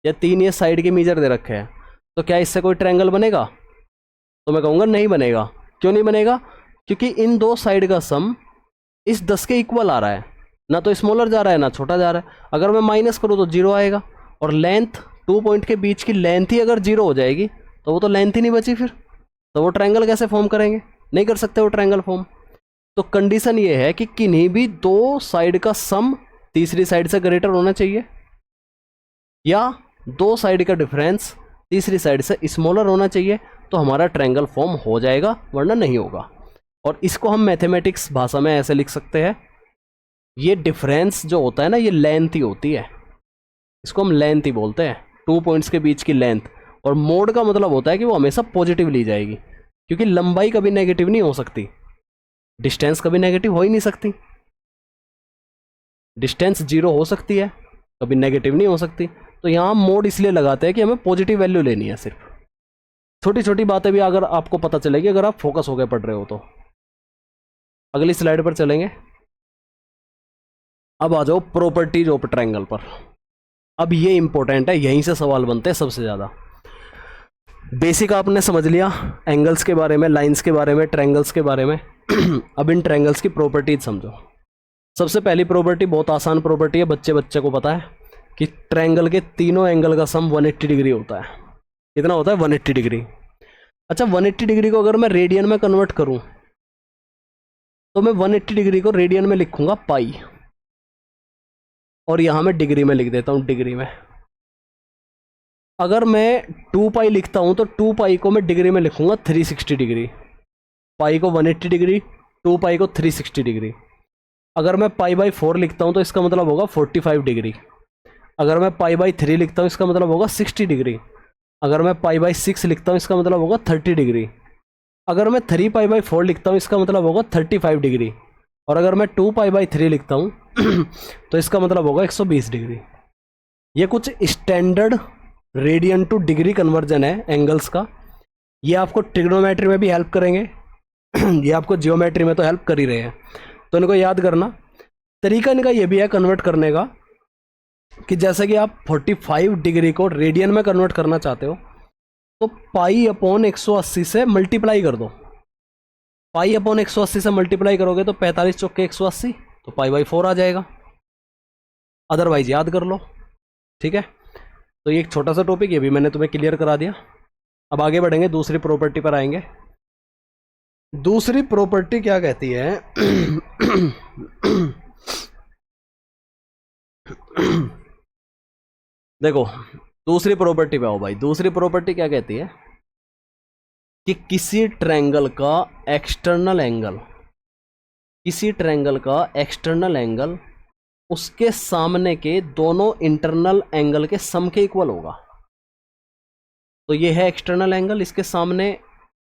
या 3 ये साइड के मीजर दे रखे हैं, तो क्या इससे कोई ट्रायंगल बनेगा? तो मैं कहूँगा नहीं बनेगा। क्यों नहीं बनेगा? क्योंकि इन दो साइड का सम इस 10 के इक्वल आ रहा है, ना तो स्मॉलर जा रहा है ना छोटा जा रहा है। अगर मैं माइनस करूँ तो 0 आएगा, और लेंथ, 2 पॉइंट के बीच की लेंथ ही अगर 0 हो जाएगी तो वो तो लेंथ ही नहीं बची, फिर तो वो ट्रायंगल कैसे फॉर्म करेंगे? नहीं कर सकते वो ट्रायंगल फॉर्म। तो कंडीशन ये है कि किन्हीं भी दो साइड का सम तीसरी साइड से ग्रेटर होना चाहिए, या दो साइड का डिफरेंस तीसरी साइड से स्मॉलर होना चाहिए, तो हमारा ट्रायंगल फॉर्म हो जाएगा, वरना नहीं होगा। और इसको हम मैथमेटिक्स भाषा में ऐसे लिख सकते हैं, ये डिफरेंस जो होता है ना, ये लेंथ ही होती है, इसको हम लेंथ ही बोलते हैं, 2 पॉइंट्स के बीच की लेंथ। और मोड का मतलब होता है कि वो हमेशा पॉजिटिव ली जाएगी, क्योंकि लंबाई कभी नेगेटिव नहीं हो सकती, डिस्टेंस कभी नेगेटिव हो ही नहीं सकती। डिस्टेंस 0 हो सकती है, कभी नेगेटिव नहीं हो सकती। तो यहाँ हम मोड इसलिए लगाते हैं कि हमें पॉजिटिव वैल्यू लेनी है सिर्फ। छोटी छोटी बातें भी अगर आपको पता चलेगी, अगर आप फोकस होकर पढ़ रहे हो तो। अगली स्लाइड पर चलेंगे। अब आ जाओ प्रॉपर्टीज ऑफ ट्रायंगल पर। अब ये इंपॉर्टेंट है, यहीं से सवाल बनते हैं सबसे ज़्यादा। बेसिक आपने समझ लिया एंगल्स के बारे में, लाइंस के बारे में, ट्रायंगल्स के बारे में। अब इन ट्रायंगल्स की प्रॉपर्टीज समझो। सबसे पहली प्रॉपर्टी बहुत आसान प्रॉपर्टी है, बच्चे बच्चे को पता है कि ट्रायंगल के तीनों एंगल का सम 180 डिग्री होता है। कितना होता है? 180 डिग्री। अच्छा, 180 डिग्री को अगर मैं रेडियन में कन्वर्ट करूं तो मैं 180 डिग्री को रेडियन में लिखूंगा पाई, और यहां मैं डिग्री में लिख देता हूं, डिग्री में। अगर मैं 2 पाई लिखता हूं तो 2 पाई को मैं डिग्री में लिखूंगा 360 डिग्री। पाई को 180 डिग्री, 2 पाई को 360 डिग्री। अगर मैं पाई बाई 4 लिखता हूं तो इसका मतलब होगा 45 डिग्री। अगर मैं पाई बाई 3 लिखता हूं इसका मतलब होगा 60 डिग्री। अगर मैं पाई बाई 6 लिखता हूं इसका मतलब होगा 30 डिग्री। अगर मैं 3 पाई बाई 4 लिखता हूं इसका मतलब होगा 35 डिग्री। और अगर मैं 2 पाई बाई 3 लिखता हूं तो इसका मतलब होगा 120 डिग्री। ये कुछ standard radian two degree conversion है एंगल्स का। ये आपको ट्रिग्नोमेट्री में भी हेल्प करेंगे, ये आपको जियोमेट्री में तो हेल्प कर ही रहे हैं, तो इनको याद करना। तरीका इनका ये भी है कन्वर्ट करने का कि जैसे कि आप 45 डिग्री को रेडियन में कन्वर्ट करना चाहते हो तो पाई अपॉन 180 से मल्टीप्लाई कर दो। पाई अपॉन 180 से मल्टीप्लाई करोगे तो 45 चौके 180, तो π/4 आ जाएगा, अदरवाइज याद कर लो। ठीक है, तो ये एक छोटा सा टॉपिक ये भी मैंने तुम्हें क्लियर करा दिया। अब आगे बढ़ेंगे, दूसरी प्रॉपर्टी पर आएंगे। दूसरी प्रॉपर्टी क्या कहती है देखो, दूसरी प्रॉपर्टी पे आओ भाई। दूसरी प्रॉपर्टी क्या कहती है कि किसी ट्रायंगल का एक्सटर्नल एंगल, किसी ट्रायंगल का एक्सटर्नल एंगल उसके सामने के दोनों इंटरनल एंगल के सम के इक्वल होगा। तो ये है एक्सटर्नल एंगल, इसके सामने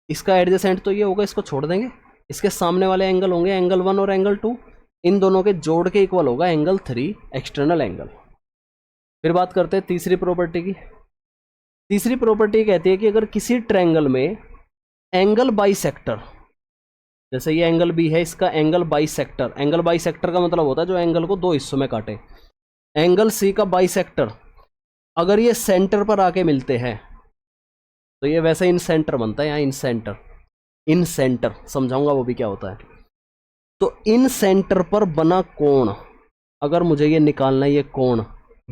इसका एडजेसेंट तो ये होगा, इसको छोड़ देंगे। इसके सामने वाले एंगल होंगे एंगल 1 और एंगल 2, इन दोनों के जोड़ के इक्वल होगा एंगल 3 एक्सटर्नल एंगल। फिर बात करते हैं तीसरी प्रॉपर्टी की। तीसरी प्रॉपर्टी कहती है कि अगर किसी ट्रायंगल में एंगल बाइसेक्टर, जैसे ये एंगल बी है, इसका एंगल बाइसेक्टर, एंगल बाइसेक्टर का मतलब होता है जो एंगल को दो हिस्सों में काटे। एंगल सी का बाइसेक्टर अगर ये सेंटर पर आके मिलते हैं तो ये वैसे इन सेंटर बनता है, यहाँ इन सेंटर, इन सेंटर समझाऊंगा वो भी क्या होता है। तो इन सेंटर पर बना कोण, अगर मुझे ये निकालना है, ये कोण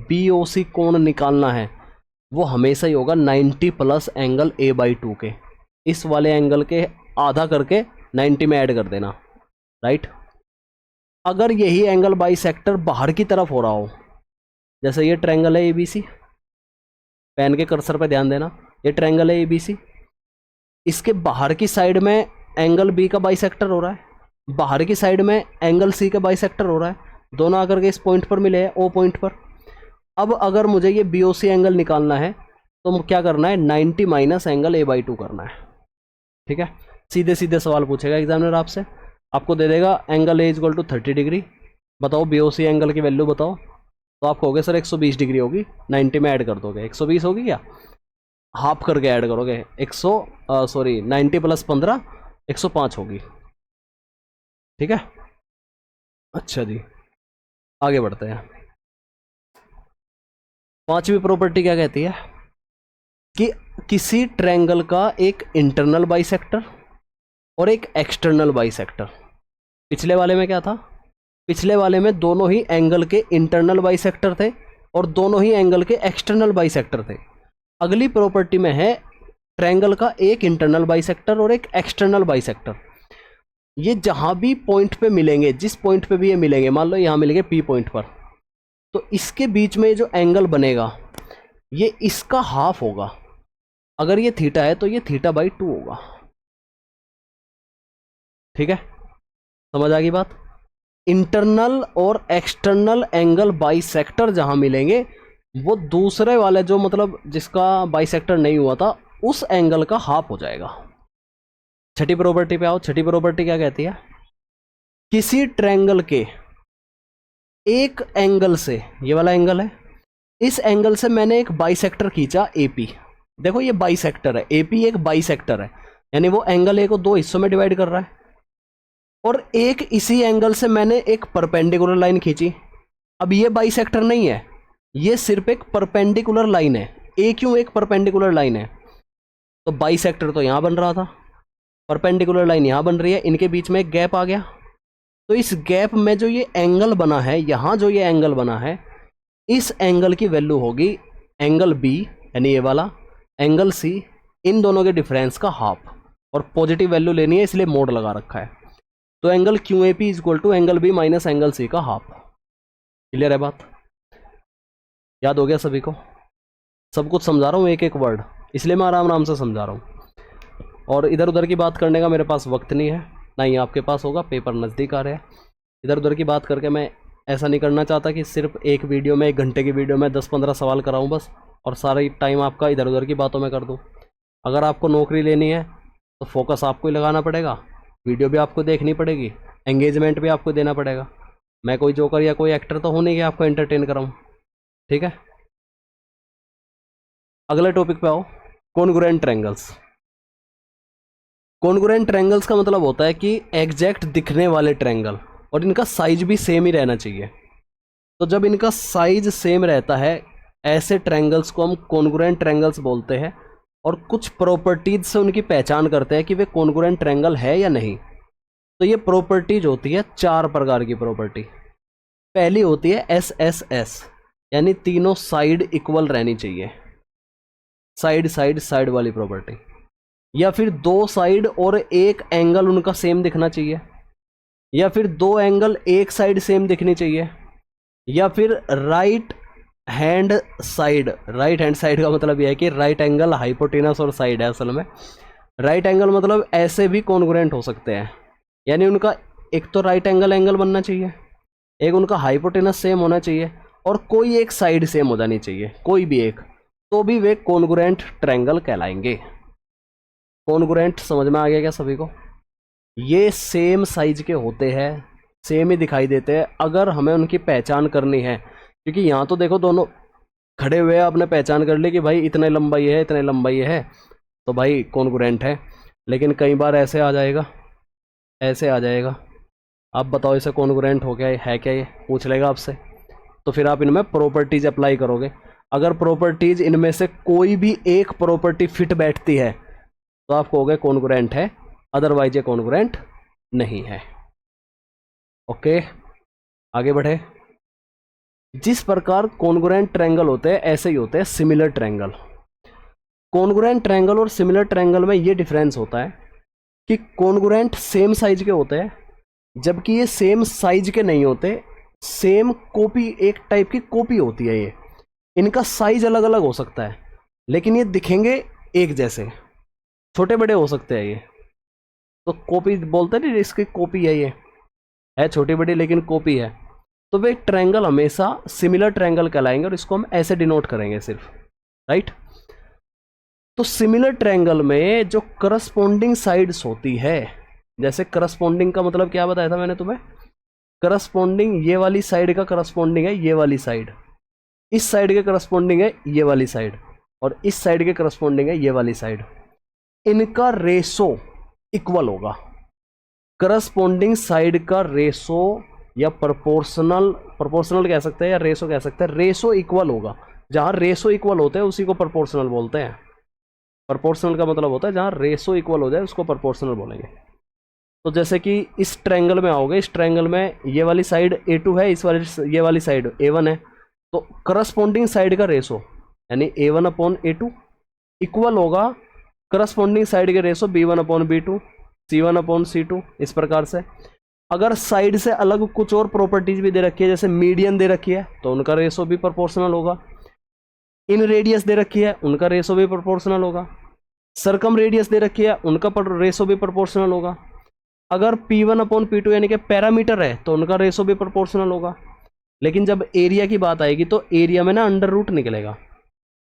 BOC कोण निकालना है, वो हमेशा ही होगा 90 प्लस एंगल A/2 के। इस वाले एंगल के आधा करके 90 में ऐड कर देना, राइट। अगर यही एंगल बाइसेक्टर बाहर की तरफ हो रहा हो, जैसे ये ट्रायंगल है ABC, पेन के कर्सर पे ध्यान देना, ये ट्रायंगल है ABC, इसके बाहर की साइड में एंगल B का बाइसेक्टर हो रहा है, बाहर की साइड में एंगल C का बाइसेक्टर हो रहा है, दोनों आकर के इस पॉइंट पर मिले हैं, O पॉइंट पर। अब अगर मुझे ये BOC एंगल निकालना है तो क्या करना है, 90 माइनस एंगल A/2 करना है। ठीक है, सीधे सीधे सवाल पूछेगा एग्जामिनर आपसे, आपको दे देगा एंगल A = 30 डिग्री, बताओ BOC एंगल की वैल्यू बताओ, तो आप कहोगे सर 120 डिग्री होगी, 90 में ऐड कर दोगे 120 होगी, क्या हाफ करके ऐड करोगे 90 प्लस 15 105 होगी। ठीक है, अच्छा जी आगे बढ़ते हैं। पांचवी प्रॉपर्टी क्या कहती है कि किसी ट्रायंगल का एक इंटरनल बाइसेक्टर और एक एक्सटर्नल बाइसेक्टर, पिछले वाले में क्या था, पिछले वाले में दोनों ही एंगल के इंटरनल बाइसेक्टर थे और दोनों ही एंगल के एक्सटर्नल बाइसेक्टर थे। अगली प्रॉपर्टी में है ट्रायंगल का एक इंटरनल बाइसेक्टर और एक एक्सटर्नल बाइसेक्टर। ये जहां भी पॉइंट पे मिलेंगे, जिस पॉइंट पे भी ये मिलेंगे, मान लो यहां मिलेंगे P पॉइंट पर, तो इसके बीच में जो एंगल बनेगा ये इसका हाफ होगा। अगर ये थीटा है तो ये θ/2 होगा। ठीक है, समझ आ गई बात। इंटरनल और एक्सटर्नल एंगल बाइसेक्टर जहां मिलेंगे वो दूसरे वाले जो मतलब जिसका बाइसेक्टर नहीं हुआ था उस एंगल का हाफ हो जाएगा। छठी प्रॉपर्टी पे आओ। छठी प्रॉपर्टी क्या कहती है, किसी ट्रायंगल के एक एंगल से, ये वाला एंगल है, इस एंगल से मैंने एक बाइसेक्टर खींचा AP। देखो ये बाइसेक्टर है, AP एक बाइसेक्टर है, यानी वो एंगल A को दो हिस्सों में डिवाइड कर रहा है। और एक इसी एंगल से मैंने एक परपेंडिकुलर लाइन खींची। अब ये बाइसेक्टर नहीं है, ये सिर्फ एक परपेंडिकुलर लाइन है। A क्यों एक परपेंडिकुलर लाइन है, तो बाइसेक्टर तो यहां बन रहा था, परपेंडिकुलर लाइन यहां बन रही है, इनके बीच में एक गैप आ गया। तो इस गैप में जो ये एंगल बना है, यहां जो ये एंगल बना है, इस एंगल की वैल्यू होगी एंगल B यानी ये वाला, एंगल C, इन दोनों के डिफरेंस का हाफ, और पॉजिटिव वैल्यू लेनी है इसलिए मोड लगा रखा है। तो angle QAP = angle B minus angle C का हाफ। क्लियर है बात, याद हो गया सभी को? सब कुछ समझा रहा हूँ एक एक वर्ड, इसलिए मैं आराम आराम से समझा रहा हूँ। और इधर उधर की बात करने का मेरे पास वक्त नहीं है, ना ही आपके पास होगा, पेपर नज़दीक आ रहे हैं। इधर उधर की बात करके मैं ऐसा नहीं करना चाहता कि सिर्फ एक वीडियो में, 1 घंटे की वीडियो में 10-15 सवाल कराऊँ बस, और सारा टाइम आपका इधर उधर की बातों में कर दूँ। अगर आपको नौकरी लेनी है तो फोकस आपको ही लगाना पड़ेगा, वीडियो भी आपको देखनी पड़ेगी, एंगेजमेंट भी आपको देना पड़ेगा। मैं कोई जोकर या कोई एक्टर तो हूँ नहीं कि आपको एंटरटेन कराऊँ। ठीक है, अगले टॉपिक पे आओ, कॉन्ग्रुएंट ट्रायंगल्स। कॉन्ग्रुएंट ट्रायंगल्स का मतलब होता है कि एग्जैक्ट दिखने वाले ट्रायंगल, और इनका साइज भी सेम ही रहना चाहिए। तो जब इनका साइज सेम रहता है, ऐसे ट्रायंगल्स को हम कॉन्ग्रुएंट ट्रायंगल्स बोलते हैं, और कुछ प्रॉपर्टीज से उनकी पहचान करते हैं कि वे कॉन्ग्रुएंट ट्रायंगल है या नहीं। तो ये प्रॉपर्टीज होती है 4 प्रकार की प्रॉपर्टी। पहली होती है SSS, यानी तीनों साइड इक्वल रहनी चाहिए, साइड साइड साइड वाली प्रॉपर्टी। या फिर 2 साइड और एक एंगल उनका सेम दिखना चाहिए, या फिर 2 एंगल एक साइड सेम दिखनी चाहिए, या फिर right hand side. Right hand side का मतलब यह है कि राइट एंगल हाइपोटेनस और साइड है असल में। राइट एंगल मतलब ऐसे भी कॉन्ग्रुएंट हो सकते हैं, यानी उनका एक तो राइट एंगल एंगल बनना चाहिए, एक उनका हाइपोटेनस सेम होना चाहिए, और कोई एक साइड सेम हो जानी चाहिए, कोई भी एक, तो भी वे कॉन्ग्रुएंट ट्रायंगल कहलाएंगे। कॉन्ग्रुएंट समझ में आ गया क्या सभी को? ये सेम साइज के होते हैं, सेम ही दिखाई देते हैं। अगर हमें उनकी पहचान करनी है, क्योंकि यहाँ तो देखो दोनों खड़े हुए हैं, आपने पहचान कर ली कि भाई इतने लंबा ये है, इतने लंबा ये है, तो भाई कॉन्ग्रुएंट है। लेकिन कई बार ऐसे आ जाएगा, ऐसे आ जाएगा, आप बताओ इसे कॉन्ग्रुएंट हो गया है क्या, ये पूछ लेगा आपसे। तो फिर आप इनमें प्रॉपर्टीज अप्लाई करोगे। अगर प्रॉपर्टीज इनमें से कोई भी एक प्रॉपर्टी फिट बैठती है तो आप कहोगे कॉन्ग्रुएंट है, अदरवाइज ये कॉन्ग्रुएंट नहीं है। ओके, आगे बढ़े। जिस प्रकार कॉन्ग्रुएंट ट्रायंगल होते हैं ऐसे ही होते हैं सिमिलर ट्रायंगल। कॉन्ग्रुएंट ट्रायंगल और सिमिलर ट्रायंगल में ये डिफरेंस होता है कि कॉन्ग्रुएंट सेम साइज के होते हैं, जबकि ये सेम साइज के नहीं होते, सेम कॉपी, एक टाइप की कॉपी होती है ये। इनका साइज अलग अलग हो सकता है, लेकिन ये दिखेंगे एक जैसे, छोटे बड़े हो सकते हैं ये, तो कॉपी बोलते हैं ना, इसकी कॉपी है, ये है छोटी बड़ी लेकिन कॉपी है। तो वे ट्रायंगल हमेशा सिमिलर ट्रायंगल कहलाएंगे, और इसको हम ऐसे डिनोट करेंगे सिर्फ, राइट। तो सिमिलर ट्रायंगल में जो करस्पॉन्डिंग साइड्स होती है, जैसे करस्पॉन्डिंग का मतलब क्या बताया था मैंने तुम्हें? करस्पॉन्डिंग, ये वाली साइड का करस्पॉन्डिंग है ये वाली साइड, इस साइड के करस्पॉन्डिंग है ये वाली साइड, और इस साइड के करस्पॉन्डिंग है ये वाली साइड। इनका रेशो इक्वल होगा। करस्पॉन्डिंग साइड का रेशो या प्रोपोर्शनल, प्रोपोर्शनल कह सकते हैं या रेशो कह सकते हैं, रेशो इक्वल होगा। जहां रेशो इक्वल होते हैं उसी को प्रोपोर्शनल बोलते हैं। प्रोपोर्शनल का मतलब होता है जहां रेशो इक्वल हो जाए उसको प्रोपोर्शनल बोलेंगे। तो जैसे कि इस ट्रायंगल में आओगे, इस ट्रायंगल में ये वाली साइड A2 है, इस वाली ये वाली साइड A1 है, तो करस्पॉन्डिंग साइड का रेशो यानी A1/A2 इक्वल होगा करस्पॉन्डिंग साइड के रेशो B1/B2, C1/C2, इस प्रकार से। अगर साइड से अलग कुछ और प्रॉपर्टीज भी दे रखी है, जैसे मीडियन दे रखी है, तो उनका रेशो भी प्रोपोर्शनल होगा। इन रेडियस दे रखी है, उनका रेशो भी प्रोपोर्शनल होगा। सरकम रेडियस दे रखी है, उनका रेशो भी प्रोपोर्शनल होगा। अगर P1/P2 यानी कि पैरामीटर है, तो उनका रेशो भी प्रोपोर्शनल होगा। लेकिन जब एरिया की बात आएगी तो एरिया में ना अंडर रूट निकलेगा,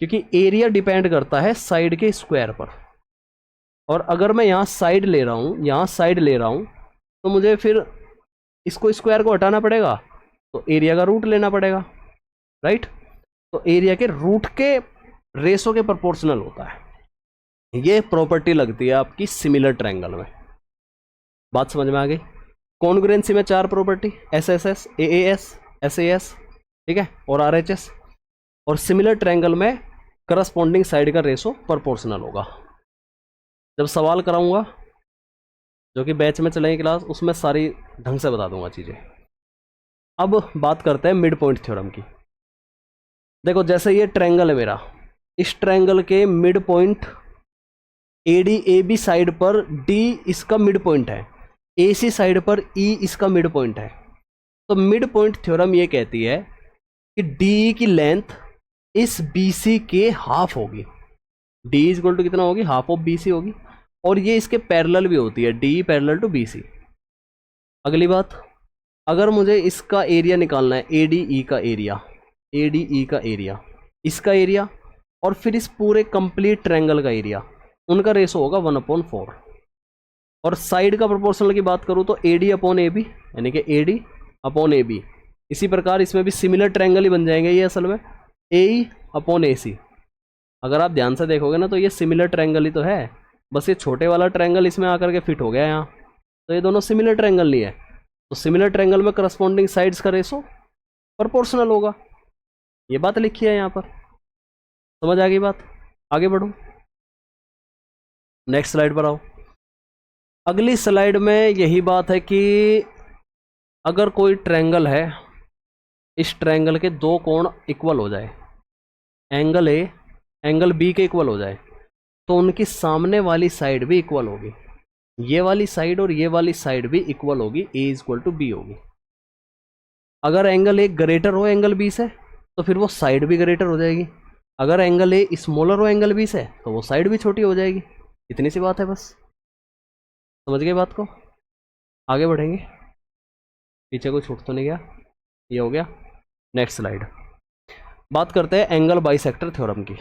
क्योंकि एरिया डिपेंड करता है साइड के स्क्वायर पर। और अगर मैं यहाँ साइड ले रहा हूँ, यहाँ साइड ले रहा हूँ, तो मुझे फिर इसको स्क्वायर को हटाना पड़ेगा, तो एरिया का रूट लेना पड़ेगा, राइट। तो एरिया के रूट के रेशो के प्रोपोर्शनल होता है। ये प्रॉपर्टी लगती है आपकी सिमिलर ट्रायंगल में। बात समझ में आ गई? कॉन्ग्रुएंसी में 4 प्रॉपर्टी, SSS, AAS, SAS, ठीक है, और RHS। और सिमिलर ट्रायंगल में करस्पॉन्डिंग साइड का रेशो प्रोपोर्शनल होगा। जब सवाल कराऊंगा जो कि बैच में चलेगी क्लास, उसमें सारी ढंग से बता दूंगा चीज़ें। अब बात करते हैं मिड पॉइंट थ्योरम की। देखो जैसे ये ट्रायंगल है मेरा, इस ट्रायंगल के मिड पॉइंट AD साइड पर D इसका मिड पॉइंट है, AC साइड पर E इसका मिड पॉइंट है। तो मिड पॉइंट थ्योरम ये कहती है कि DE की लेंथ इस BC के हाफ होगी। D इक्वल टू कितना होगी? हाफ ऑफ BC होगी। और ये इसके पैरेलल भी होती है, DE पैरेलल टू BC। अगली बात, अगर मुझे इसका एरिया निकालना है, ADE का एरिया, ADE का एरिया, इसका एरिया, और फिर इस पूरे कंप्लीट ट्रायंगल का एरिया, उनका रेशो होगा 1/4। और साइड का प्रोपोर्शनल की बात करूँ तो AD/AB यानी कि AD/AB। इसी प्रकार इसमें भी सिमिलर ट्रायंगल ही बन जाएंगे ये असल में, AE/AC। अगर आप ध्यान से देखोगे ना तो ये सिमिलर ट्रायंगल ही तो है, बस ये छोटे वाला ट्रायंगल इसमें आकर के फिट हो गया यहाँ, तो ये दोनों सिमिलर ट्रायंगल नहीं है। तो सिमिलर ट्रायंगल में करस्पॉन्डिंग साइड्स का रेशो प्रोपोर्शनल होगा। ये बात लिखी है यहाँ पर, समझ आ गई बात? आगे बढ़ो, नेक्स्ट स्लाइड पर आओ। अगली स्लाइड में यही बात है कि अगर कोई ट्रायंगल है, इस ट्रायंगल के दो कोण इक्वल हो जाए, एंगल ए एंगल बी के इक्वल हो जाए, तो उनकी सामने वाली साइड भी इक्वल होगी। ये वाली साइड और ये वाली साइड भी इक्वल होगी, ए इक्वल टू बी होगी। अगर एंगल ए ग्रेटर हो एंगल बी से तो फिर वो साइड भी ग्रेटर हो जाएगी। अगर एंगल ए स्मॉलर हो एंगल बी से तो वो साइड भी छोटी हो जाएगी। इतनी सी बात है बस, समझ गए बात को? आगे बढ़ेंगे, पीछे कोई छूट तो नहीं गया? ये हो गया। नेक्स्ट स्लाइड, बात करते हैं एंगल बाइसेक्टर थ्योरम की।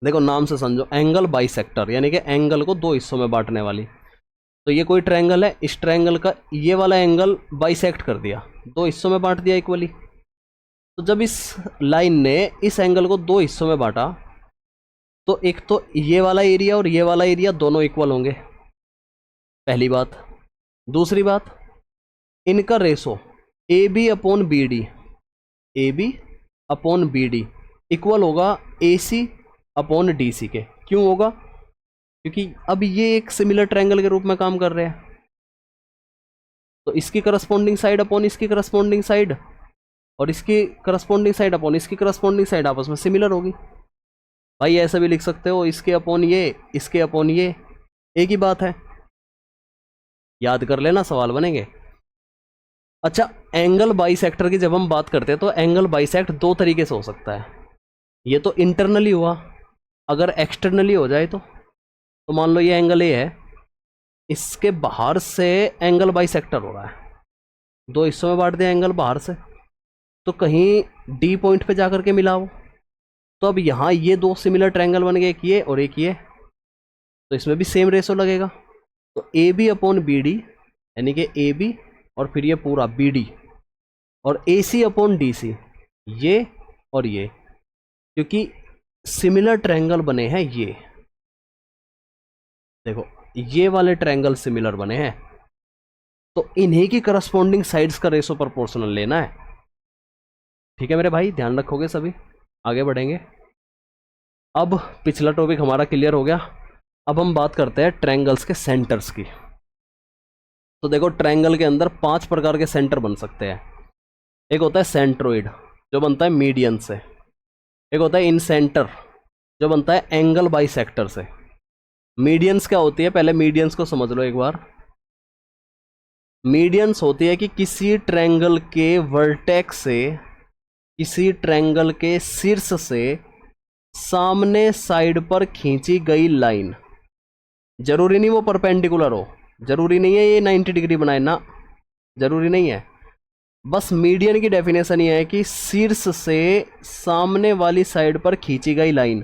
देखो नाम से समझो, एंगल बाइसेक्टर यानी कि एंगल को दो हिस्सों में बांटने वाली। तो ये कोई ट्रायंगल है, इस ट्रायंगल का ये वाला एंगल बाइसेक्ट कर दिया, दो हिस्सों में बांट दिया इक्वली। तो जब इस लाइन ने इस एंगल को दो हिस्सों में बांटा, तो एक तो ये वाला एरिया और ये वाला एरिया दोनों इक्वल होंगे, पहली बात। दूसरी बात, इनका ratio A B upon B D, A B upon B D equal होगा ए सी अपॉन डी सी के। क्यों होगा? क्योंकि अब ये एक सिमिलर ट्रायंगल के रूप में काम कर रहे हैं, तो इसकी करस्पॉन्डिंग साइड अपॉन इसकी करस्पॉन्डिंग साइड और इसकी करस्पॉन्डिंग साइड अपॉन इसकी करस्पॉन्डिंग साइड आपस में सिमिलर होगी। भाई ऐसा भी लिख सकते हो, इसके अपॉन ये, इसके अपॉन ये, एक ही बात है। याद कर लेना, सवाल बनेंगे। अच्छा, एंगल बाइसेक्टर की जब हम बात करते हैं तो एंगल बाइसेक्ट दो तरीके से हो सकता है। ये तो इंटरनली हुआ, अगर एक्सटर्नली हो जाए तो मान लो ये एंगल ए है, इसके बाहर से एंगल बाइसेक्टर हो रहा है, दो हिस्सों में बांट दिया एंगल बाहर से, तो कहीं डी पॉइंट पे जाकर के मिलाओ, तो अब यहाँ ये दो सिमिलर ट्रायंगल बन गए, एक ये और एक ये, तो इसमें भी सेम रेशो लगेगा। तो A B upon B D यानी कि ए बी और फिर ये पूरा बी डी और ए सी अपॉन डी सी, ये और ये, क्योंकि सिमिलर ट्रायंगल बने हैं। ये देखो, ये वाले ट्रायंगल सिमिलर बने हैं, तो इन्हीं की करस्पॉन्डिंग साइड्स का रेशो प्रोपोर्शनल लेना है। ठीक है मेरे भाई, ध्यान रखोगे सभी। आगे बढ़ेंगे। अब पिछला टॉपिक हमारा क्लियर हो गया, अब हम बात करते हैं ट्रायंगल्स के सेंटर्स की। तो देखो, ट्रायंगल के अंदर 5 प्रकार के सेंटर बन सकते हैं। एक होता है सेंट्रोइड जो बनता है मीडियन से, एक होता है इन सेंटर जो बनता है एंगल बाइसेक्टर से। मीडियंस क्या होती है, पहले मीडियंस को समझ लो एक बार। मीडियंस होती है कि किसी ट्रायंगल के वर्टेक्स से, किसी ट्रायंगल के शीर्ष से सामने साइड पर खींची गई लाइन, जरूरी नहीं वो परपेंडिकुलर हो, जरूरी नहीं है ये 90 डिग्री बनाए ना, जरूरी नहीं है। बस मीडियन की डेफिनेशन ये है कि शीर्ष से सामने वाली साइड पर खींची गई लाइन,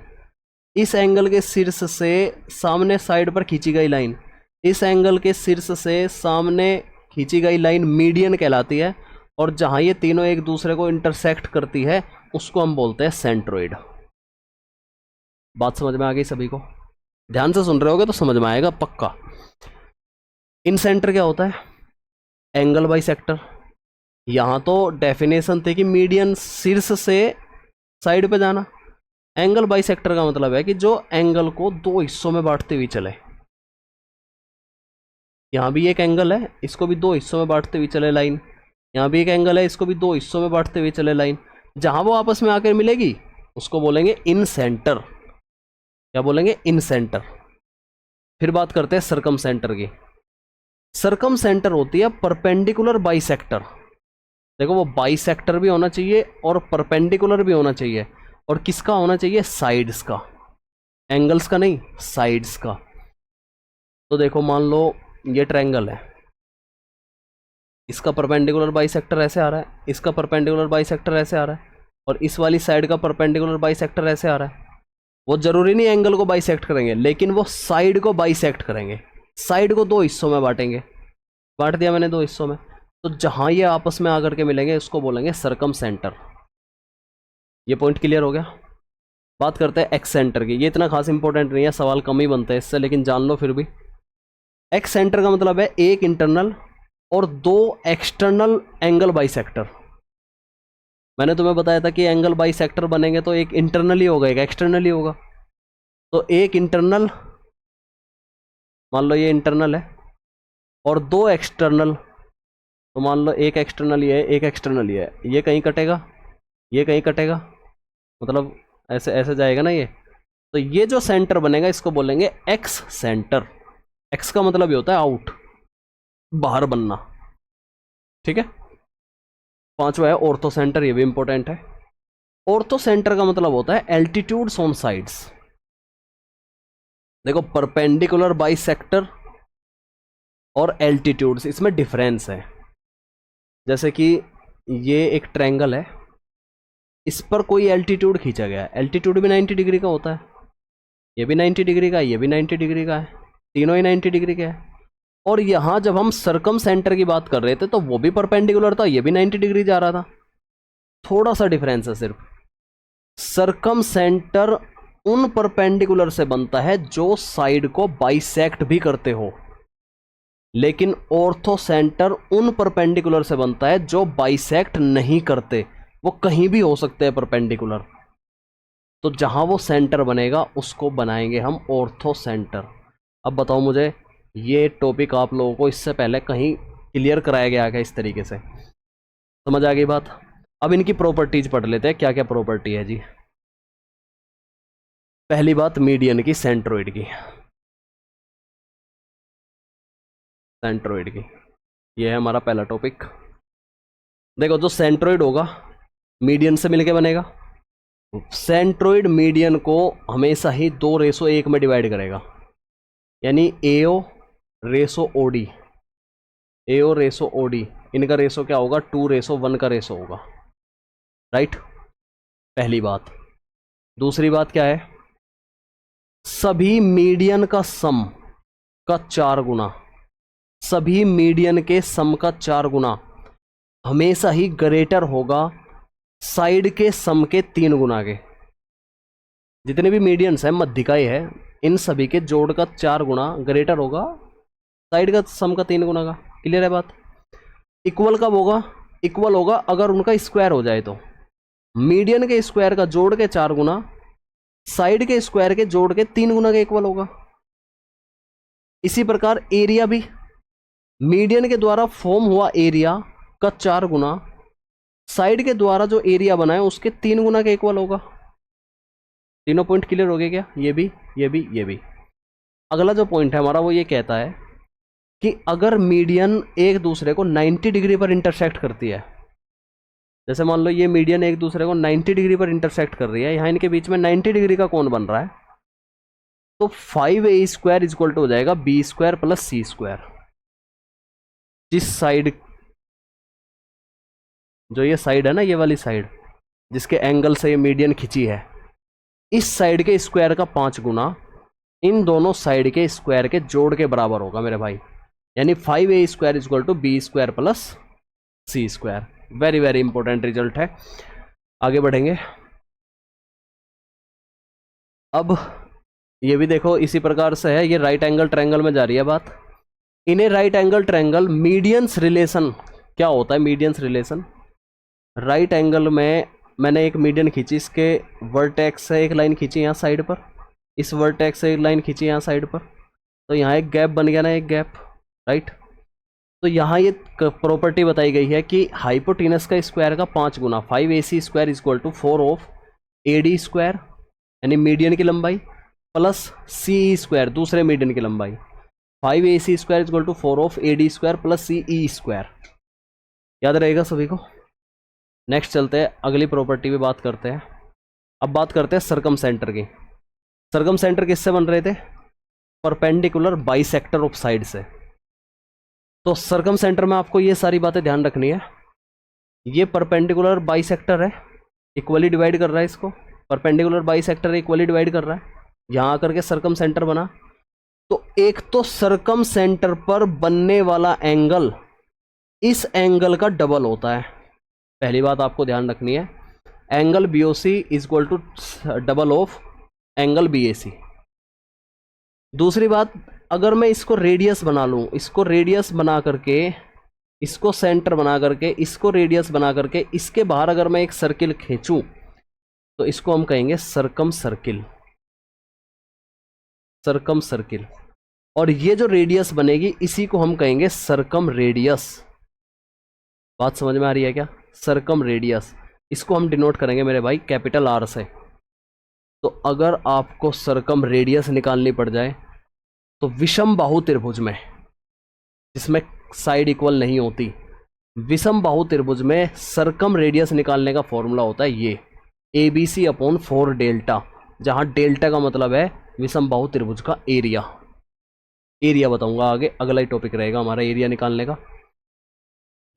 इस एंगल के शीर्ष से सामने साइड पर खींची गई लाइन, इस एंगल के शीर्ष से सामने खींची गई लाइन मीडियन कहलाती है। और जहां ये तीनों एक दूसरे को इंटरसेक्ट करती है उसको हम बोलते हैं सेंट्रोइड। बात समझ में आ गई सभी को? ध्यान से सुन रहे होगे तो समझ में आएगा पक्का। इन सेंटर क्या होता है? Angle bisector. यहाँ तो डेफिनेशन थी कि मीडियन शीर्ष से साइड पे जाना। एंगल बाइसेक्टर का मतलब है कि जो एंगल को दो हिस्सों में बांटते हुए चले। यहाँ भी एक एंगल है, इसको भी दो हिस्सों में बांटते हुए चले लाइन, यहाँ भी एक एंगल है, इसको भी दो हिस्सों में बांटते हुए चले लाइन। जहां वो आपस में आकर मिलेगी उसको बोलेंगे इन सेंटर। क्या बोलेंगे? इन सेंटर। फिर बात करते हैं सरकम सेंटर की। सरकम सेंटर होती है परपेंडिकुलर बाइसेक्टर। देखो, वो बाइसेक्टर भी होना चाहिए और परपेंडिकुलर भी होना चाहिए। और किसका होना चाहिए? साइड्स का, एंगल्स का नहीं, साइड्स का। तो देखो, मान लो ये ट्रायंगल है, इसका परपेंडिकुलर बाइसेक्टर ऐसे आ रहा है, इसका परपेंडिकुलर बाइसेक्टर ऐसे आ रहा है, और इस वाली साइड का परपेंडिकुलर बाइसेक्टर ऐसे आ रहा है। वो जरूरी नहीं एंगल को बाइसेक्ट करेंगे, लेकिन वो साइड को बाइसेक्ट करेंगे। साइड को दो हिस्सों में बांटेंगे, बांट दिया मैंने दो हिस्सों में। तो जहां ये आपस में आकर के मिलेंगे उसको बोलेंगे सरकम सेंटर। ये पॉइंट क्लियर हो गया। बात करते हैं एक्स सेंटर की। ये इतना खास इंपॉर्टेंट नहीं है, सवाल कम ही बनते हैं इससे, लेकिन जान लो फिर भी। एक्स सेंटर का मतलब है एक इंटरनल और दो एक्सटर्नल एंगल बाइसेक्टर। मैंने तुम्हें बताया था कि एंगल बाइसेक्टर बनेंगे तो एक इंटरनली होगा, एक एक्सटर्नली होगा। तो एक इंटरनल मान लो ये इंटरनल है और दो एक्सटर्नल, तो मान लो एक एक्सटर्नल ये है, एक एक्सटर्नल ये है, ये कहीं कटेगा, ये कहीं कटेगा, मतलब ऐसे ऐसे जाएगा ना ये। तो ये जो सेंटर बनेगा इसको बोलेंगे एक्स सेंटर। एक्स का मतलब ये होता है आउट, बाहर बनना, ठीक है। पांचवा है ऑर्थो सेंटर, ये भी इंपॉर्टेंट है। ऑर्थो सेंटर का मतलब होता है एल्टीट्यूड्स ऑन साइड्स। देखो परपेंडिकुलर बाइसेक्टर और एल्टीट्यूड्स, इसमें डिफरेंस है। जैसे कि ये एक ट्रायंगल है, इस पर कोई एल्टीट्यूड खींचा गया है, एल्टीट्यूड भी 90 डिग्री का होता है, ये भी 90 डिग्री का है, ये भी 90 डिग्री का है, तीनों ही 90 डिग्री के हैं। और यहाँ जब हम सरकम सेंटर की बात कर रहे थे तो वो भी परपेंडिकुलर था, ये भी 90 डिग्री जा रहा था। थोड़ा सा डिफरेंस है सिर्फ, सरकम सेंटर उन परपेंडिकुलर से बनता है जो साइड को बाइसेक्ट भी करते हो, लेकिन ऑर्थो सेंटर उन परपेंडिकुलर से बनता है जो बाइसेक्ट नहीं करते, वो कहीं भी हो सकते हैं परपेंडिकुलर। तो जहां वो सेंटर बनेगा उसको बनाएंगे हम ऑर्थो सेंटर। अब बताओ मुझे, ये टॉपिक आप लोगों को इससे पहले कहीं क्लियर कराया गया है इस तरीके से? समझ आ गई बात? अब इनकी प्रॉपर्टीज पढ़ लेते हैं, क्या क्या प्रॉपर्टी है जी। पहली बात मीडियन की, सेंट्रोइड की, सेंट्रोइड की, ये है हमारा पहला टॉपिक। देखो जो सेंट्रोइड होगा मीडियन से मिलके बनेगा। सेंट्रोइड मीडियन को हमेशा ही 2:1 में डिवाइड करेगा, यानी एओ रेसो ओडी, एओ रेसो ओडी, इनका रेसो क्या होगा? 2:1 का रेसो होगा, राइट। पहली बात। दूसरी बात क्या है? सभी मीडियन का सम का 4 गुना, सभी मीडियन के सम का 4 गुना हमेशा ही ग्रेटर होगा साइड के सम के 3 गुना के। जितने भी मीडियंस हैं, मध्यिकाएं है, इन सभी के जोड़ का 4 गुना ग्रेटर होगा साइड का सम का 3 गुना का। क्लियर है बात? इक्वल कब होगा? इक्वल होगा अगर उनका स्क्वायर हो जाए, तो मीडियन के स्क्वायर का जोड़ के 4 गुना साइड के स्क्वायर के जोड़ के 3 गुना के इक्वल होगा। इसी प्रकार एरिया भी मीडियन के द्वारा फॉर्म हुआ एरिया का 4 गुना साइड के द्वारा जो एरिया बना है उसके 3 गुना के इक्वल होगा। तीनों पॉइंट क्लियर हो गए क्या? ये भी, ये भी, ये भी। अगला जो पॉइंट है हमारा वो ये कहता है कि अगर मीडियन एक दूसरे को 90 डिग्री पर इंटरसेक्ट करती है, जैसे मान लो ये मीडियन एक दूसरे को 90 डिग्री पर इंटरसेक्ट कर रही है, यहाँ इनके बीच में 90 डिग्री का कोण बन रहा है, तो 5a² इक्वल टू हो जाएगा b² प्लस c²। जिस साइड, जो ये साइड है ना, ये वाली साइड जिसके एंगल से ये मीडियन खिंची है, इस साइड के स्क्वायर का 5 गुना इन दोनों साइड के स्क्वायर के जोड़ के बराबर होगा मेरे भाई, यानी 5a² equal to b² plus c²। Very very important result है। आगे बढ़ेंगे। अब ये भी देखो इसी प्रकार से है, ये राइट एंगल ट्रायंगल में जा रही है बात। इन्हें right angle triangle medians relation क्या होता है? मीडियंस रिलेशन, राइट एंगल में मैंने एक मीडियन खींची, इसके वर्टेक्स से एक लाइन खींची यहाँ साइड पर, इस वर्टेक्स से एक लाइन खींची यहाँ साइड पर, तो यहाँ एक गैप बन गया ना, एक गैप, राइट। तो यहाँ ये प्रॉपर्टी बताई गई है कि हाइपोटेनस का स्क्वायर का 5 गुना 5ac² equal to 4 of AD² यानी मीडियन की लंबाई प्लस CE² दूसरे मीडियन की लंबाई, 5ac² equal to 4 of AD² plus CE²। याद रहेगा सभी को? नेक्स्ट चलते हैं, अगली प्रॉपर्टी पे बात करते हैं। अब बात करते हैं सरकम सेंटर की। सरकम सेंटर किससे बन रहे थे? परपेंडिकुलर बाइसेक्टर ऑफ साइड से। तो सरकम सेंटर में आपको ये सारी बातें ध्यान रखनी है। ये परपेंडिकुलर बाइसेक्टर है, इक्वली डिवाइड कर रहा है इसको, परपेंडिकुलर बाइसेक्टर इक्वली डिवाइड कर रहा है, यहाँ आकर के सरकम सेंटर बना। तो एक तो सरकम सेंटर पर बनने वाला एंगल इस एंगल का डबल होता है। पहली बात आपको ध्यान रखनी है, angle BOC is equal to double of angle BAC। दूसरी बात, अगर मैं इसको रेडियस बना लूँ, इसको रेडियस बना करके, इसको सेंटर बना करके, इसको रेडियस बना करके, इसके बाहर अगर मैं एक सर्किल खींचूं तो इसको हम कहेंगे सरकम सर्किल, सरकम सर्किल। और ये जो रेडियस बनेगी इसी को हम कहेंगे सर्कम रेडियस। बात समझ में आ रही है क्या? सर्कम रेडियस, इसको हम डिनोट करेंगे मेरे भाई कैपिटल आर से। तो अगर आपको सर्कम रेडियस निकालनी पड़ जाए तो विषम बाहु त्रिभुज में, जिसमें साइड इक्वल नहीं होती, विषम बाहु त्रिभुज में सर्कम रेडियस निकालने का फॉर्मूला होता है ये ABC अपॉन 4 डेल्टा, जहां डेल्टा का मतलब है विषम बाहु त्रिभुज का एरिया। एरिया बताऊंगा आगे, अगला ही टॉपिक रहेगा हमारा एरिया निकालने का।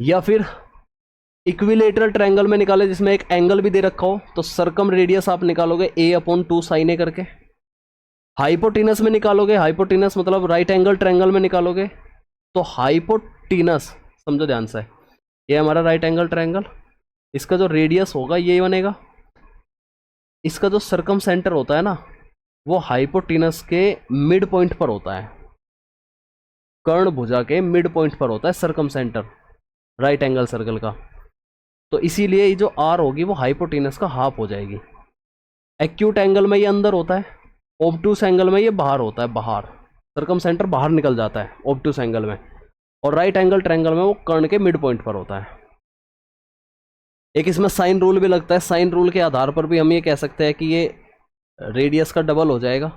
या फिर इक्विलेटरल ट्रायंगल में निकाले जिसमें एक एंगल भी दे रखा हो, तो सर्कम रेडियस आप निकालोगे A अपॉन 2 साइन ए करके। हाइपोटेनस में निकालोगे, हाइपोटेनस मतलब राइट एंगल ट्रायंगल में निकालोगे, तो हाइपोटेनस समझो ध्यान से, ये हमारा राइट एंगल ट्रायंगल, इसका जो रेडियस होगा ये बनेगा। इसका जो सर्कम सेंटर होता है ना, वो हाइपोटेनस के मिड पॉइंट पर होता है, कर्ण भुजा के मिड पॉइंट पर होता है circum centre right angle circle का। तो इसीलिए ये जो आर होगी वो हाइपोटेनस का हाफ हो जाएगी। एक्यूट एंगल में ये अंदर होता है, ऑब्टूस एंगल में ये बाहर होता है, बाहर सर्कम सेंटर बाहर निकल जाता है ऑब्टूस एंगल में, और राइट एंगल ट्रायंगल में वो कर्ण के मिड पॉइंट पर होता है। एक इसमें साइन रूल भी लगता है, साइन रूल के आधार पर भी हम ये कह सकते हैं कि ये रेडियस का डबल हो जाएगा।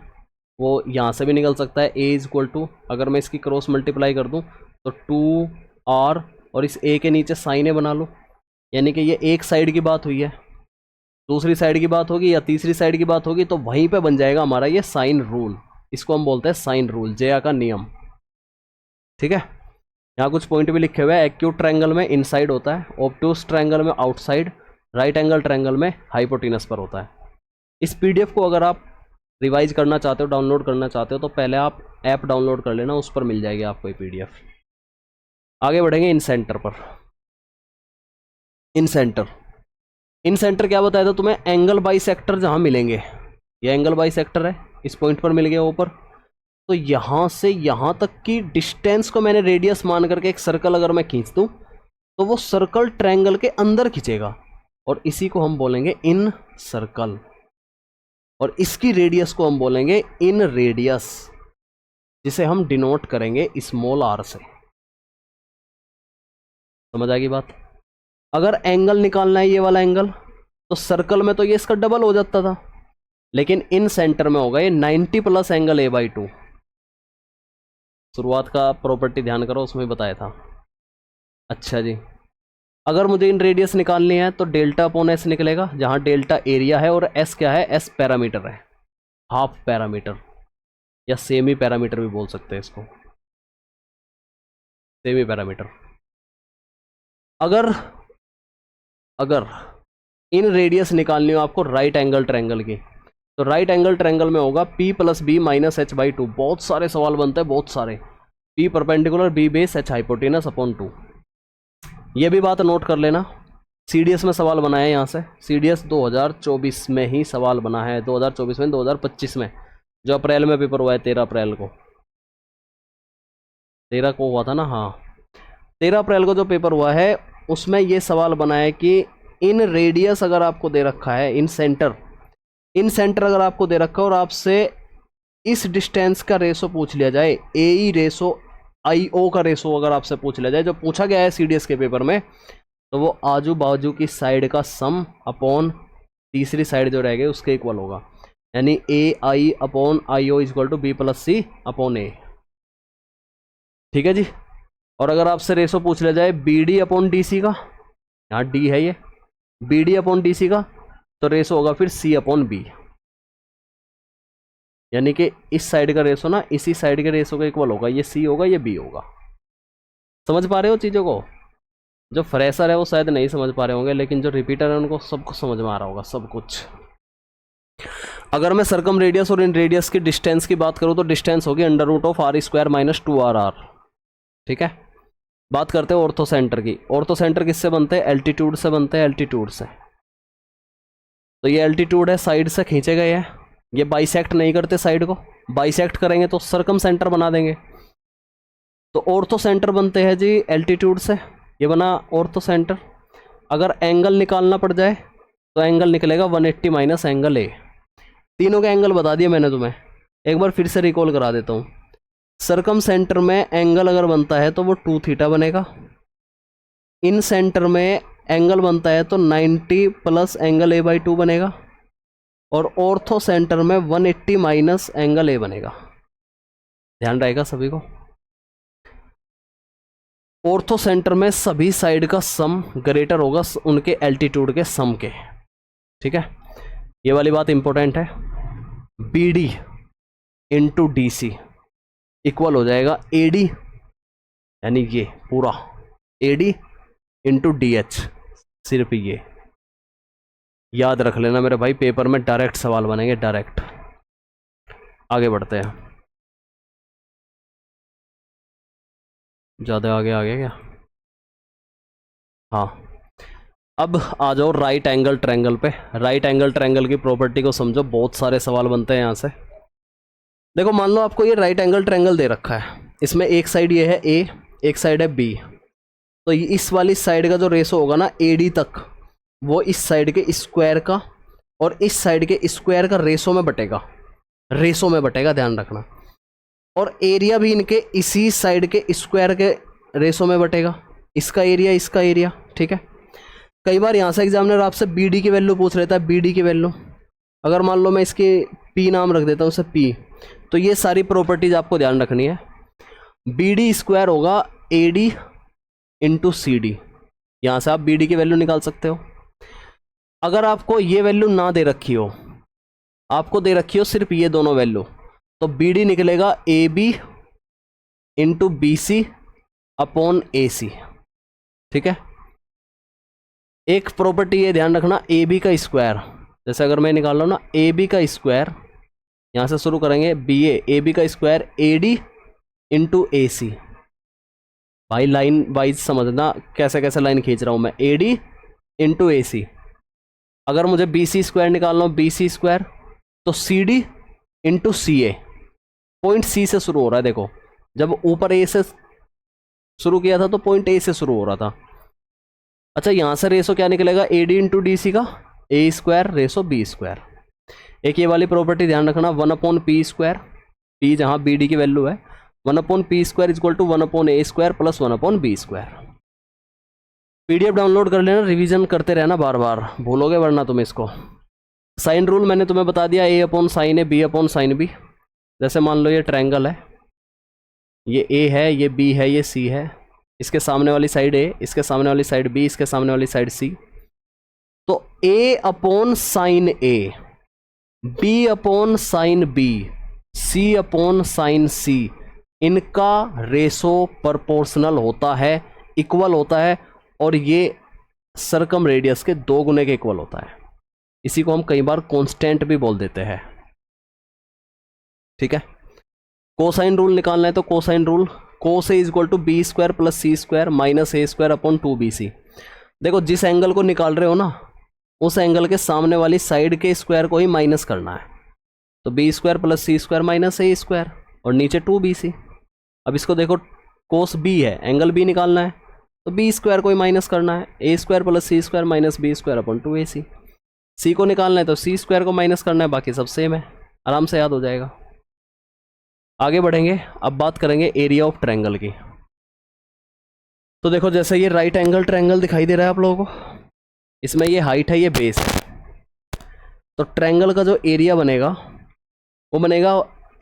वो यहाँ से भी निकल सकता है, A इज इक्वल टू, अगर मैं इसकी क्रॉस मल्टीप्लाई कर दूँ तो 2R और इस A के नीचे साइन ए बना लो, यानी कि ये एक साइड की बात हुई है, दूसरी साइड की बात होगी या तीसरी साइड की बात होगी तो वहीं पे बन जाएगा हमारा ये साइन रूल। इसको हम बोलते हैं साइन रूल, जेया का नियम। ठीक है, यहाँ कुछ पॉइंट भी लिखे हुए हैं। एक्यूट ट्रायंगल में इनसाइड होता है, ऑब्टूस ट्रायंगल में आउटसाइड, राइट एंगल ट्रायंगल में हाइपोटेनस पर होता है। इस PDF को अगर आप रिवाइज करना चाहते हो, डाउनलोड करना चाहते हो, तो पहले आप ऐप डाउनलोड कर लेना, उस पर मिल जाएगी आपको ये PDF। आगे बढ़ेंगे इन सेंटर पर। इन सेंटर, इन सेंटर क्या बताया था तुम्हें? एंगल बाई सेक्टर जहाँ मिलेंगे, ये एंगल बाई सेक्टर है, इस पॉइंट पर मिल गया ऊपर, तो यहाँ से यहाँ तक की डिस्टेंस को मैंने रेडियस मान करके एक सर्कल अगर मैं खींच दूँ तो वो सर्कल ट्रायंगल के अंदर खींचेगा, और इसी को हम बोलेंगे इन सर्कल, और इसकी रेडियस को हम बोलेंगे इन रेडियस, जिसे हम डिनोट करेंगे स्मॉल r से। समझ आएगी बात? अगर एंगल निकालना है ये वाला एंगल, तो सर्कल में तो ये इसका डबल हो जाता था, लेकिन इन सेंटर में होगा ये 90 प्लस एंगल A/2। शुरुआत का प्रॉपर्टी ध्यान करो, उसमें बताया था। अच्छा जी, अगर मुझे इन रेडियस निकालनी है तो डेल्टा अपॉन एस निकलेगा, जहाँ डेल्टा एरिया है और एस क्या है? एस पैरामीटर है, हाफ पैरामीटर या सेमी पैरामीटर भी बोल सकते हैं इसको, सेमी पैरामीटर। अगर इन रेडियस निकालनी हो आपको राइट एंगल ट्रायंगल की, तो राइट एंगल ट्रायंगल में होगा P + B - h/2। बहुत सारे सवाल बनते हैं, बहुत सारे। P perpendicular, B base, H hypotenuse upon 2। ये भी बात नोट कर लेना, CDS में सवाल बना है यहाँ से, CDS 2024 में ही सवाल बना है, 2024 में, 2025 में, जो अप्रैल में पेपर हुआ है, 13 अप्रैल को, 13 को हुआ था ना, हाँ 13 अप्रैल को जो पेपर हुआ है उसमें ये सवाल बना है कि इन रेडियस अगर आपको दे रखा है, इन सेंटर अगर आपको दे रखा है और आपसे इस डिस्टेंस का रेशो पूछ लिया जाए, AE रेशो IO का रेशो अगर आपसे पूछ लिया जाए, जो पूछा गया है CDS के पेपर में, तो वो आजू बाजू की साइड का सम अपॉन तीसरी साइड जो रह गई उसके इक्वल होगा, यानी AI upon IO equal to B + C upon A। ठीक है जी। और अगर आपसे रेशो पूछ लिया जाए BD अपॉन DC का, यहाँ D है ये, BD अपॉन DC का, तो रेशो होगा फिर C अपॉन B, यानी कि इस साइड का रेशो ना इसी साइड के रेशो का इक्वल होगा, ये C होगा, ये B होगा। समझ पा रहे हो चीज़ों को? जो फ्रेशर है वो शायद नहीं समझ पा रहे होंगे, लेकिन जो रिपीटर है उनको सबको समझ में आ रहा होगा सब कुछ। अगर मैं सर्कम रेडियस और इन रेडियस की डिस्टेंस की बात करूँ तो डिस्टेंस होगी √r² - 2rr। ठीक है, बात करते हैं ऑर्थो सेंटर की। ऑर्थो सेंटर किससे बनते हैं? एल्टीट्यूड से बनते हैं, एल्टीट्यूड से। तो ये एल्टीट्यूड है, साइड से खींचे गए हैं, ये बाइसेक्ट नहीं करते साइड को, बाइसेक्ट करेंगे तो सर्कम सेंटर बना देंगे। तो ऑर्थो सेंटर बनते हैं जी एल्टीट्यूड से, ये बना ऑर्थो सेंटर। अगर एंगल निकालना पड़ जाए तो एंगल निकलेगा 180 - एंगल A। तीनों के एंगल बता दिए मैंने तुम्हें, एक बार फिर से रिकॉल करा देता हूँ। सर्कम सेंटर में एंगल अगर बनता है तो वो 2 थीटा बनेगा। इन सेंटर में एंगल बनता है तो 90 प्लस एंगल ए बाई 2 बनेगा। और ऑर्थो सेंटर में 180 माइनस एंगल ए बनेगा। ध्यान रहेगा सभी को। ऑर्थो सेंटर में सभी साइड का सम ग्रेटर होगा उनके एल्टीट्यूड के सम के। ठीक है, ये वाली बात इंपॉर्टेंट है। B D into D C equal हो जाएगा ए डी, यानी ये पूरा A D into D H. सिर्फ ये याद रख लेना मेरे भाई, पेपर में डायरेक्ट सवाल बनेंगे, डायरेक्ट। आगे बढ़ते हैं, ज़्यादा आगे आ गया क्या? हाँ, अब आ जाओ राइट एंगल ट्रायंगल पे। राइट एंगल ट्रायंगल की प्रॉपर्टी को समझो, बहुत सारे सवाल बनते हैं यहाँ से। देखो, मान लो आपको ये राइट एंगल ट्रायंगल दे रखा है, इसमें एक साइड ये है ए, एक साइड है बी। तो इस वाली साइड का जो रेशो होगा ना ए डी तक, वो इस साइड के स्क्वायर का और इस साइड के स्क्वायर का रेशो में बटेगा, रेशो में बटेगा, ध्यान रखना। और एरिया भी इनके इसी साइड के स्क्वायर के रेशो में बटेगा, इसका एरिया इसका एरिया। ठीक है, कई बार यहाँ से एग्जामिनर आपसे बी डी की वैल्यू पूछ लेता है। बी डी की वैल्यू अगर मान लो मैं इसकी पी नाम रख देता हूँ उसे पी, तो ये सारी प्रॉपर्टीज आपको ध्यान रखनी है। बी डी स्क्वायर होगा A D into C D, यहाँ से आप बी डी की वैल्यू निकाल सकते हो। अगर आपको ये वैल्यू ना दे रखी हो, आपको दे रखी हो सिर्फ ये दोनों वैल्यू, तो बी डी निकलेगा A B into B C upon A C. ठीक है, एक प्रॉपर्टी ये ध्यान रखना, ए बी का स्क्वायर, जैसे अगर मैं निकाल रहा हूँ ना ए बी का स्क्वायर, यहाँ से शुरू करेंगे बी ए बी का स्क्वायर ए डी इंटू ए सी। भाई लाइन वाइज समझना कैसे कैसे लाइन खींच रहा हूँ मैं, ए डी इंटू ए सी। अगर मुझे बी सी स्क्वायर निकालना हो, बी सी स्क्वायर, तो सी डी इंटू सी ए। पॉइंट सी से शुरू हो रहा है, देखो जब ऊपर ए से शुरू किया था तो पॉइंट ए से शुरू हो रहा था। अच्छा, यहाँ से रेशो क्या निकलेगा, A D into D C का A square ratio B square. एक ये वाली प्रॉपर्टी ध्यान रखना, 1 पी स्क्वायर, पी जहाँ बी डी की वैल्यू है, 1 P square equal to 1 A square plus 1 B square. PDF download कर लेना, रिवीजन करते रहना, बार बार भूलोगे वरना तुम इसको। साइन रूल मैंने तुम्हें बता दिया, A upon sine A B upon sine B. जैसे मान लो ये ट्रायंगल है, ये ए है, ये बी है, ये सी है, इसके सामने वाली साइड ए, इसके सामने वाली साइड बी, इसके सामने वाली साइड सी। तो ए upon sine A, B upon sine B, C upon sine सी, इनका रेशो प्रोपोर्शनल होता है, इक्वल होता है, और ये सर्कम रेडियस के 2 गुने के इक्वल होता है। इसी को हम कई बार कांस्टेंट भी बोल देते हैं। ठीक है, कोसाइन रूल निकालना है तो cosine rule, cos A equal to B square plus C square minus A square upon 2bc। देखो जिस एंगल को निकाल रहे हो ना, उस एंगल के सामने वाली साइड के स्क्वायर को ही माइनस करना है। तो B square plus C square minus A square और नीचे 2bc। अब इसको देखो, कोस बी है, एंगल बी निकालना है, तो बी स्क्वायर को ही माइनस करना है, A square plus C square minus B square upon 2ac। C को निकालना है तो सी स्क्वायर को माइनस करना है, बाकी सब सेम है, आराम से याद हो जाएगा। आगे बढ़ेंगे, अब बात करेंगे एरिया ऑफ ट्रायंगल की। तो देखो जैसे ये राइट एंगल ट्रायंगल दिखाई दे रहा है आप लोगों को, इसमें ये हाइट है, ये बेस है। तो ट्रायंगल का जो एरिया बनेगा वो बनेगा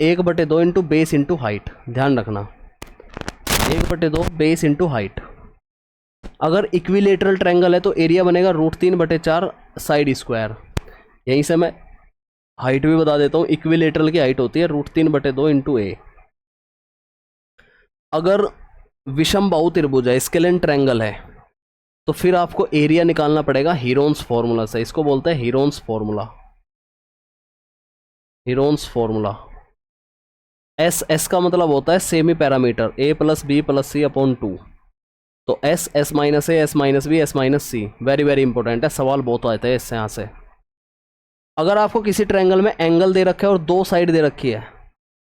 1/2 इंटू बेस इंटू हाइट। ध्यान रखना, 1/2 बेस इंटू हाइट। अगर इक्विलेटरल ट्रायंगल है तो एरिया बनेगा √3/4 साइड स्क्वायर। यहीं से मैं हाइट भी बता देता हूँ, इक्विलेटरल की हाइट होती है √3/2 इंटू ए। अगर विषम बाहु त्रिभुज है, स्केलेन ट्रायंगल है, तो फिर आपको एरिया निकालना पड़ेगा हीरोन्स फॉर्मूला से। इसको बोलते हैं Heron's formula. Heron's formula, S का मतलब होता है semi parameter, a plus B plus C upon 2। तो S minus A, S minus B, S minus C, very very important है, सवाल बहुत आते हैं इससे यहाँ से। अगर आपको किसी ट्रायंगल में एंगल दे रखा है और 2 साइड दे रखी है,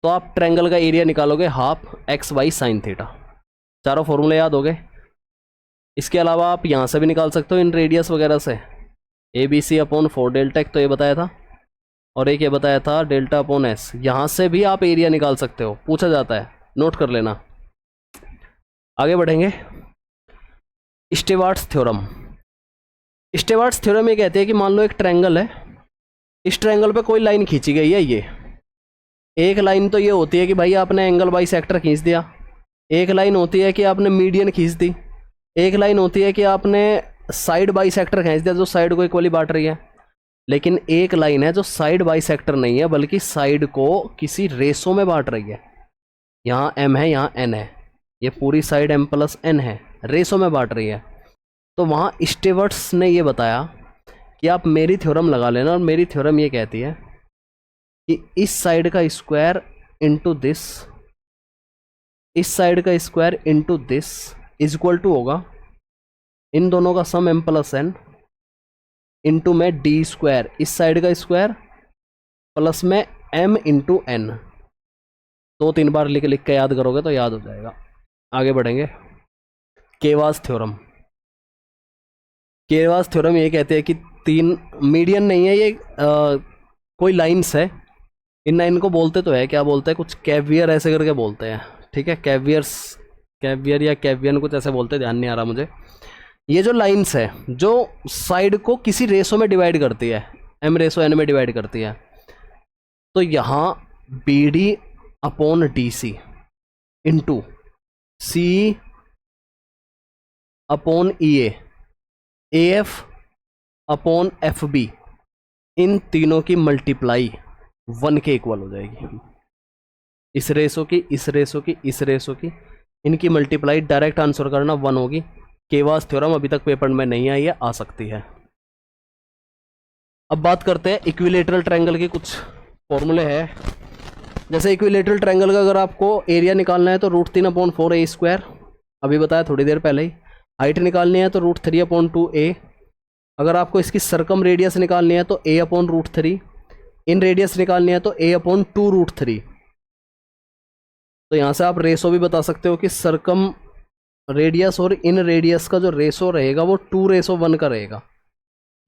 तो आप ट्रायंगल का एरिया निकालोगे हाफ XY साइन थीटा। चारों फॉर्मूले याद हो गए। इसके अलावा आप यहाँ से भी निकाल सकते हो इन रेडियस वगैरह से, ABC अपॉन 4 डेल्टा, एक तो ये बताया था, और एक ये बताया था डेल्टा अपॉन एस। यहाँ से भी आप एरिया निकाल सकते हो, पूछा जाता है नोट कर लेना। आगे बढ़ेंगे। स्टीवार्ट्स थ्योरम। स्टीवार्ट्स थ्योरम ये कहते हैं कि मान लो एक ट्रायंगल है, इस ट्रायंगल पे कोई लाइन खींची गई है। ये एक लाइन तो ये होती है कि भाई आपने एंगल बाइसेक्टर खींच दिया, एक लाइन होती है कि आपने मीडियन खींच दी, एक लाइन होती है कि आपने साइड बाइसेक्टर खींच दिया जो साइड को इक्वली बांट रही है। लेकिन एक लाइन है जो साइड बाइसेक्टर नहीं है बल्कि साइड को किसी रेशो में बांट रही है। यहाँ m है, यहाँ n है, ये पूरी साइड m प्लस n है, रेशो में बांट रही है। तो वहाँ स्टीवर्ट्स ने ये बताया कि आप मेरी थ्योरम लगा लेना, और मेरी थ्योरम ये कहती है कि इस साइड का स्क्वायर इंटू दिस, इस साइड का square into this is equal to होगा इन दोनों का sum m plus n into में डी स्क्वायर, इस साइड का स्क्वायर प्लस में m इंटू n। 2-3 बार लिख लिख के याद करोगे तो याद हो जाएगा। आगे बढ़ेंगे। केवास थ्योरम। केवास थ्योरम ये कहते हैं कि तीन मीडियन नहीं है, ये कोई लाइन्स है, इन लाइन को बोलते तो है, क्या बोलते हैं, कुछ कैवियर ऐसे करके बोलते हैं, ठीक है, कैवियर्स, कैवियर या कैवियन कुछ ऐसे बोलते हैं, ध्यान नहीं आ रहा मुझे। ये जो लाइन्स है जो साइड को किसी रेशो में डिवाइड करती है, m रेशो n में डिवाइड करती है, तो यहाँ B D upon D C into C upon E A F upon F B, इन तीनों की मल्टीप्लाई 1 के इक्वल हो जाएगी। इस रेशो की, इस रेशो की, इस रेशो की, इनकी मल्टीप्लाई डायरेक्ट आंसर करना 1 होगी। केवास थ्योरम अभी तक पेपर में नहीं आई है, आ सकती है। अब बात करते हैं इक्विलेटरल ट्रायंगल के कुछ फॉर्मूले हैं। जैसे इक्विलेटरल ट्रायंगल का अगर आपको एरिया निकालना है तो √3/4a², अभी बताया थोड़ी देर पहले ही। हाइट निकालनी है तो √3/2a। अगर आपको इसकी सरकम रेडियस निकालनी है तो a/√3। इन रेडियस निकालनी है तो a/2√3। तो यहाँ से आप रेशो भी बता सकते हो कि सरकम रेडियस और इन रेडियस का जो रेशो रहेगा वो 2:1 का रहेगा।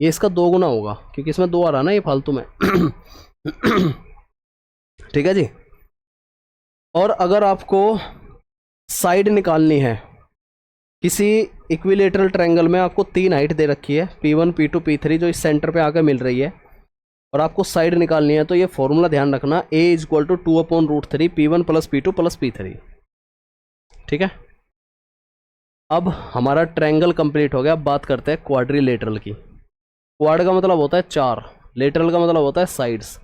ये इसका 2 गुना होगा क्योंकि इसमें 2 आ रहा ना ये फालतू में। ठीक है जी। और अगर आपको साइड निकालनी है, किसी इक्विलेटरल ट्रायंगल में आपको 3 हाइट दे रखी है, P1 P2 P3, जो इस सेंटर पे आकर मिल रही है, और आपको साइड निकालनी है, तो ये फॉर्मूला ध्यान रखना, a = 2/√3 P1 + P2 + P3। ठीक है। अब हमारा ट्रायंगल कंप्लीट हो गया। अब बात करते हैं क्वाड्रिलेटरल की। क्वाड का मतलब होता है 4, लेटरल का मतलब होता है साइड्स,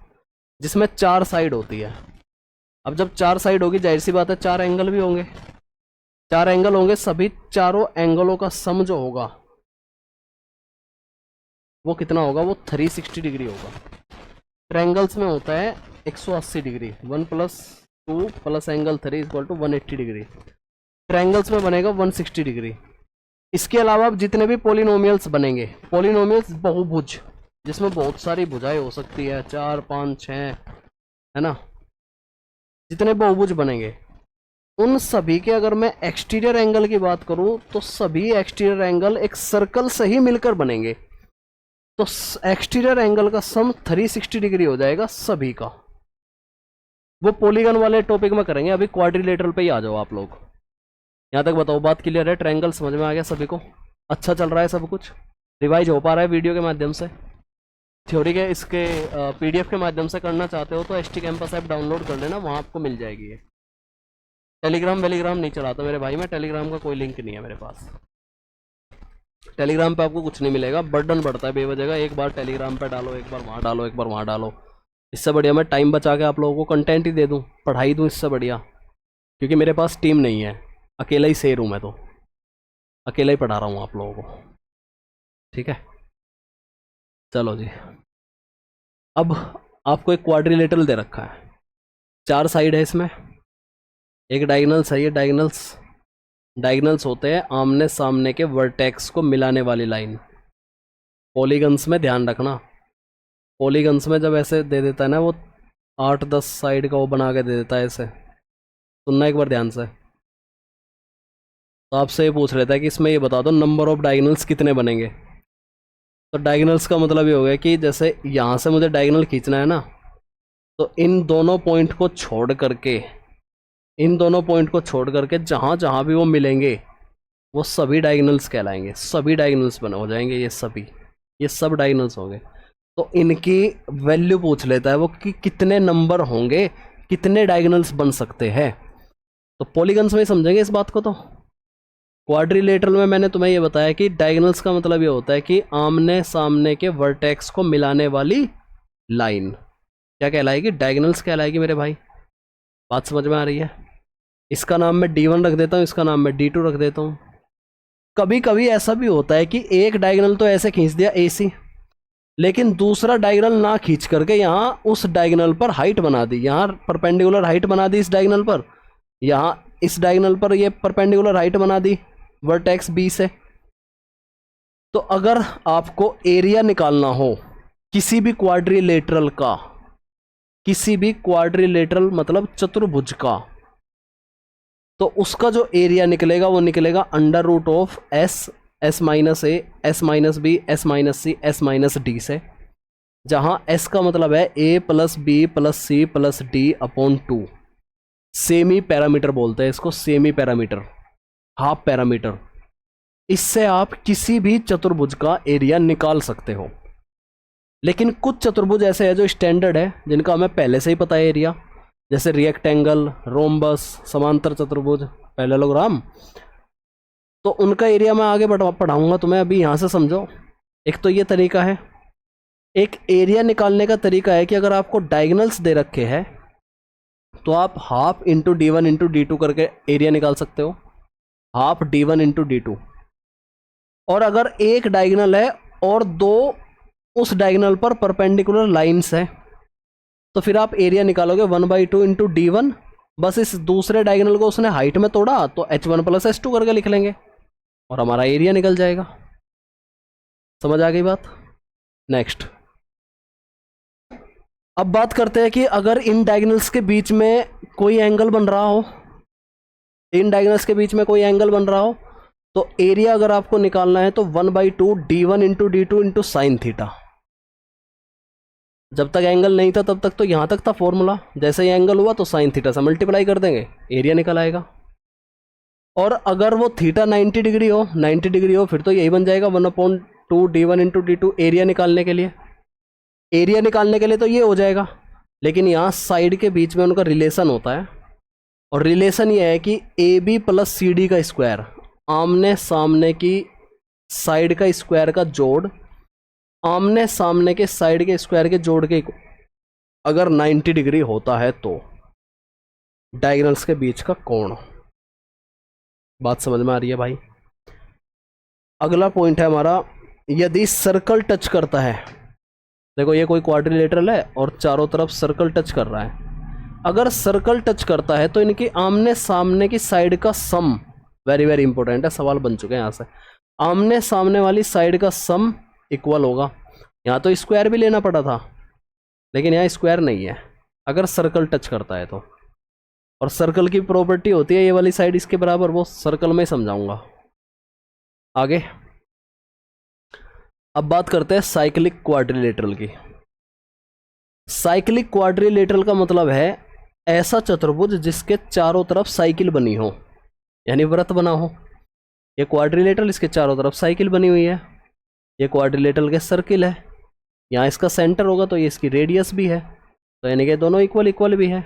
जिसमें 4 साइड होती है। अब जब 4 साइड होगी, जाहिर सी बात है 4 एंगल भी होंगे। 4 एंगल होंगे, सभी चारों एंगलों का सम जो होगा वो कितना होगा, वो 360 डिग्री होगा। ट्रायंगल्स में होता है 180 डिग्री, 1 + 2 + एंगल 3 = 180 डिग्री। ट्रायंगल्स में बनेगा 160 डिग्री। इसके अलावा अब जितने भी पॉलिनोमियल्स बनेंगे, पॉलिनोमियल्स बहुभुज, जिसमें बहुत सारी भुजाएं हो सकती है, 4, 5, 6, है ना, जितने बहुभुज बनेंगे, उन सभी के अगर मैं एक्सटीरियर एंगल की बात करूं तो सभी एक्सटीरियर एंगल एक सर्कल से ही मिलकर बनेंगे। तो एक्सटीरियर एंगल का सम 360 डिग्री हो जाएगा सभी का। वो पॉलीगन वाले टॉपिक में करेंगे, अभी क्वाड्रिलेटरल पे ही आ जाओ आप लोग। यहाँ तक बताओ, बात क्लियर है? ट्रायंगल समझ में आ गया सभी को? अच्छा चल रहा है सब कुछ? रिवाइज हो पा रहा है वीडियो के माध्यम से? थ्योरी के इसके PDF के माध्यम से करना चाहते हो तो ST कैंपस ऐप डाउनलोड कर लेना, वहाँ आपको मिल जाएगी ये। टेलीग्राम नहीं चलाता मेरे भाई, मैं टेलीग्राम का कोई लिंक नहीं है मेरे पास। टेलीग्राम पे आपको कुछ नहीं मिलेगा, बर्डन बढ़ता है बेवजह का। एक बार टेलीग्राम पे डालो, एक बार वहाँ डालो, एक बार वहाँ डालो। इससे बढ़िया मैं टाइम बचा के आप लोगों को कंटेंट ही दे दूँ, पढ़ाई दूँ, इससे बढ़िया। क्योंकि मेरे पास टीम नहीं है, अकेला ही शेर हूँ मैं, तो अकेला ही पढ़ा रहा हूँ आप लोगों को। ठीक है, चलो जी। अब आपको एक क्वाड्रिलेटरल दे रखा है, 4 साइड है इसमें, एक डायगोनल्स है। ये डायगोनल्स होते हैं आमने सामने के वर्टेक्स को मिलाने वाली लाइन। पॉलीगन्स में ध्यान रखना, पॉलीगन्स में जब ऐसे दे देता है ना वो 8-10 साइड का वो बना के दे देता है ऐसे, सुनना एक बार ध्यान से। तो आपसे ये पूछ लेता है कि इसमें ये बता दो नंबर ऑफ डायगोनल्स कितने बनेंगे। तो डायगोनल्स का मतलब ये हो गया कि जैसे यहाँ से मुझे डायगोनल खींचना है ना, तो इन दोनों पॉइंट को छोड़ करके इन दोनों पॉइंट को छोड़ करके जहाँ जहाँ भी वो मिलेंगे वो सभी डायगोनल्स कहलाएंगे, सभी डायगोनल्स बने हो जाएंगे, ये सब डायगोनल्स होंगे। तो इनकी वैल्यू पूछ लेता है वो कि कितने नंबर होंगे, कितने डायगोनल्स बन सकते हैं। तो पॉलीगन्स में समझेंगे इस बात को। तो क्वाड्रिलेटरल में मैंने तुम्हें ये बताया कि डायगोनल्स का मतलब ये होता है कि आमने सामने के वर्टेक्स को मिलाने वाली लाइन क्या कहलाएगी, डायगोनल्स कहलाएगी मेरे भाई। बात समझ में आ रही है? इसका नाम मैं D1 रख देता हूँ, इसका नाम मैं D2 रख देता हूँ। कभी कभी ऐसा भी होता है कि एक डायगोनल तो ऐसे खींच दिया AC, लेकिन दूसरा डायगोनल ना खींच करके यहाँ उस डायगोनल पर हाइट बना दी, यहाँ परपेंडिकुलर हाइट बना दी इस डायगोनल पर, यहाँ इस डायगोनल पर ये परपेंडिकुलर हाइट बना दी वर्टेक्स B से। तो अगर आपको एरिया निकालना हो किसी भी क्वाड्रिलेटरल का, किसी भी क्वाड्रिलेटरल मतलब चतुर्भुज का, तो उसका जो एरिया निकलेगा वो निकलेगा under root of S minus A, S minus B, S minus C, S minus D से, जहां S का मतलब है A plus B plus C plus D upon 2। Semi parameter बोलते हैं इसको, सेमी पैरामीटर, हाफ पैरामीटर। इससे आप किसी भी चतुर्भुज का एरिया निकाल सकते हो। लेकिन कुछ चतुर्भुज ऐसे है जो स्टैंडर्ड है, जिनका हमें पहले से ही पता है एरिया, जैसे रेक्टेंगल, रोम्बस, समांतर चतुर्भुज, पैरेललोग्राम। तो उनका एरिया मैं आगे पढ़ाऊंगा तुम्हें, अभी यहाँ से समझो। एक तो ये तरीका है। एक एरिया निकालने का तरीका है कि अगर आपको डायगोनल्स दे रखे हैं तो आप half into D1 into D2 करके एरिया निकाल सकते हो, हाफ D1 इंटू D2। और अगर एक डायगोनल है और दो उस डायगोनल पर परपेंडिकुलर लाइंस है तो फिर आप एरिया निकालोगे 1/2 इंटू D1। बस इस दूसरे डायगोनल को उसने हाइट में तोड़ा तो H1 प्लस H2 करके लिख लेंगे और हमारा एरिया निकल जाएगा। समझ आ गई बात? नेक्स्ट, अब बात करते हैं कि अगर इन डायगोनल्स के बीच में कोई एंगल बन रहा हो, इन डायगोनल्स के बीच में कोई एंगल बन रहा हो, तो एरिया अगर आपको निकालना है तो 1/2 D1 into D2 into sine theta. जब तक एंगल नहीं था तब तक तो यहाँ तक था फॉर्मूला, जैसे ही एंगल हुआ तो साइन थीटा से मल्टीप्लाई कर देंगे, एरिया निकल आएगा। और अगर वो थीटा 90 डिग्री हो, 90 डिग्री हो, फिर तो यही बन जाएगा 1/2 D1 इंटू D2 एरिया निकालने के लिए। एरिया निकालने के लिए तो ये हो जाएगा, लेकिन यहाँ साइड के बीच में उनका रिलेशन होता है, और रिलेशन ये है कि AB प्लस CD का स्क्वायर, आमने सामने की साइड का स्क्वायर का जोड़ आमने सामने के साइड के स्क्वायर के जोड़ के अगर 90 डिग्री होता है तो डायगोनल्स के बीच का कोण। बात समझ में आ रही है भाई? अगला पॉइंट है हमारा, यदि सर्कल टच करता है, देखो ये कोई क्वाड्रिलेटरल है और चारों तरफ सर्कल टच कर रहा है। अगर सर्कल टच करता है तो इनकी आमने सामने की साइड का सम, वेरी वेरी इंपॉर्टेंट है, सवाल बन चुके हैं यहाँ से, आमने सामने वाली साइड का सम इक्वल होगा। यहाँ तो स्क्वायर भी लेना पड़ा था, लेकिन यहाँ स्क्वायर नहीं है अगर सर्कल टच करता है तो। और सर्कल की प्रॉपर्टी होती है ये वाली साइड इसके बराबर, वो सर्कल में समझाऊंगा आगे। अब बात करते हैं साइक्लिक क्वाड्रिलेटरल की। साइक्लिक क्वाड्रिलेटरल का मतलब है ऐसा चतुर्भुज जिसके चारों तरफ साइकिल बनी हो, यानी वृत्त बना हो। ये क्वाड्रिलेटरल, इसके चारों तरफ साइकिल बनी हुई है। ये क्वाड्रिलेटरल के सर्किल है, यहाँ इसका सेंटर होगा तो ये इसकी रेडियस भी है, तो यानी कि दोनों इक्वल इक्वल भी है।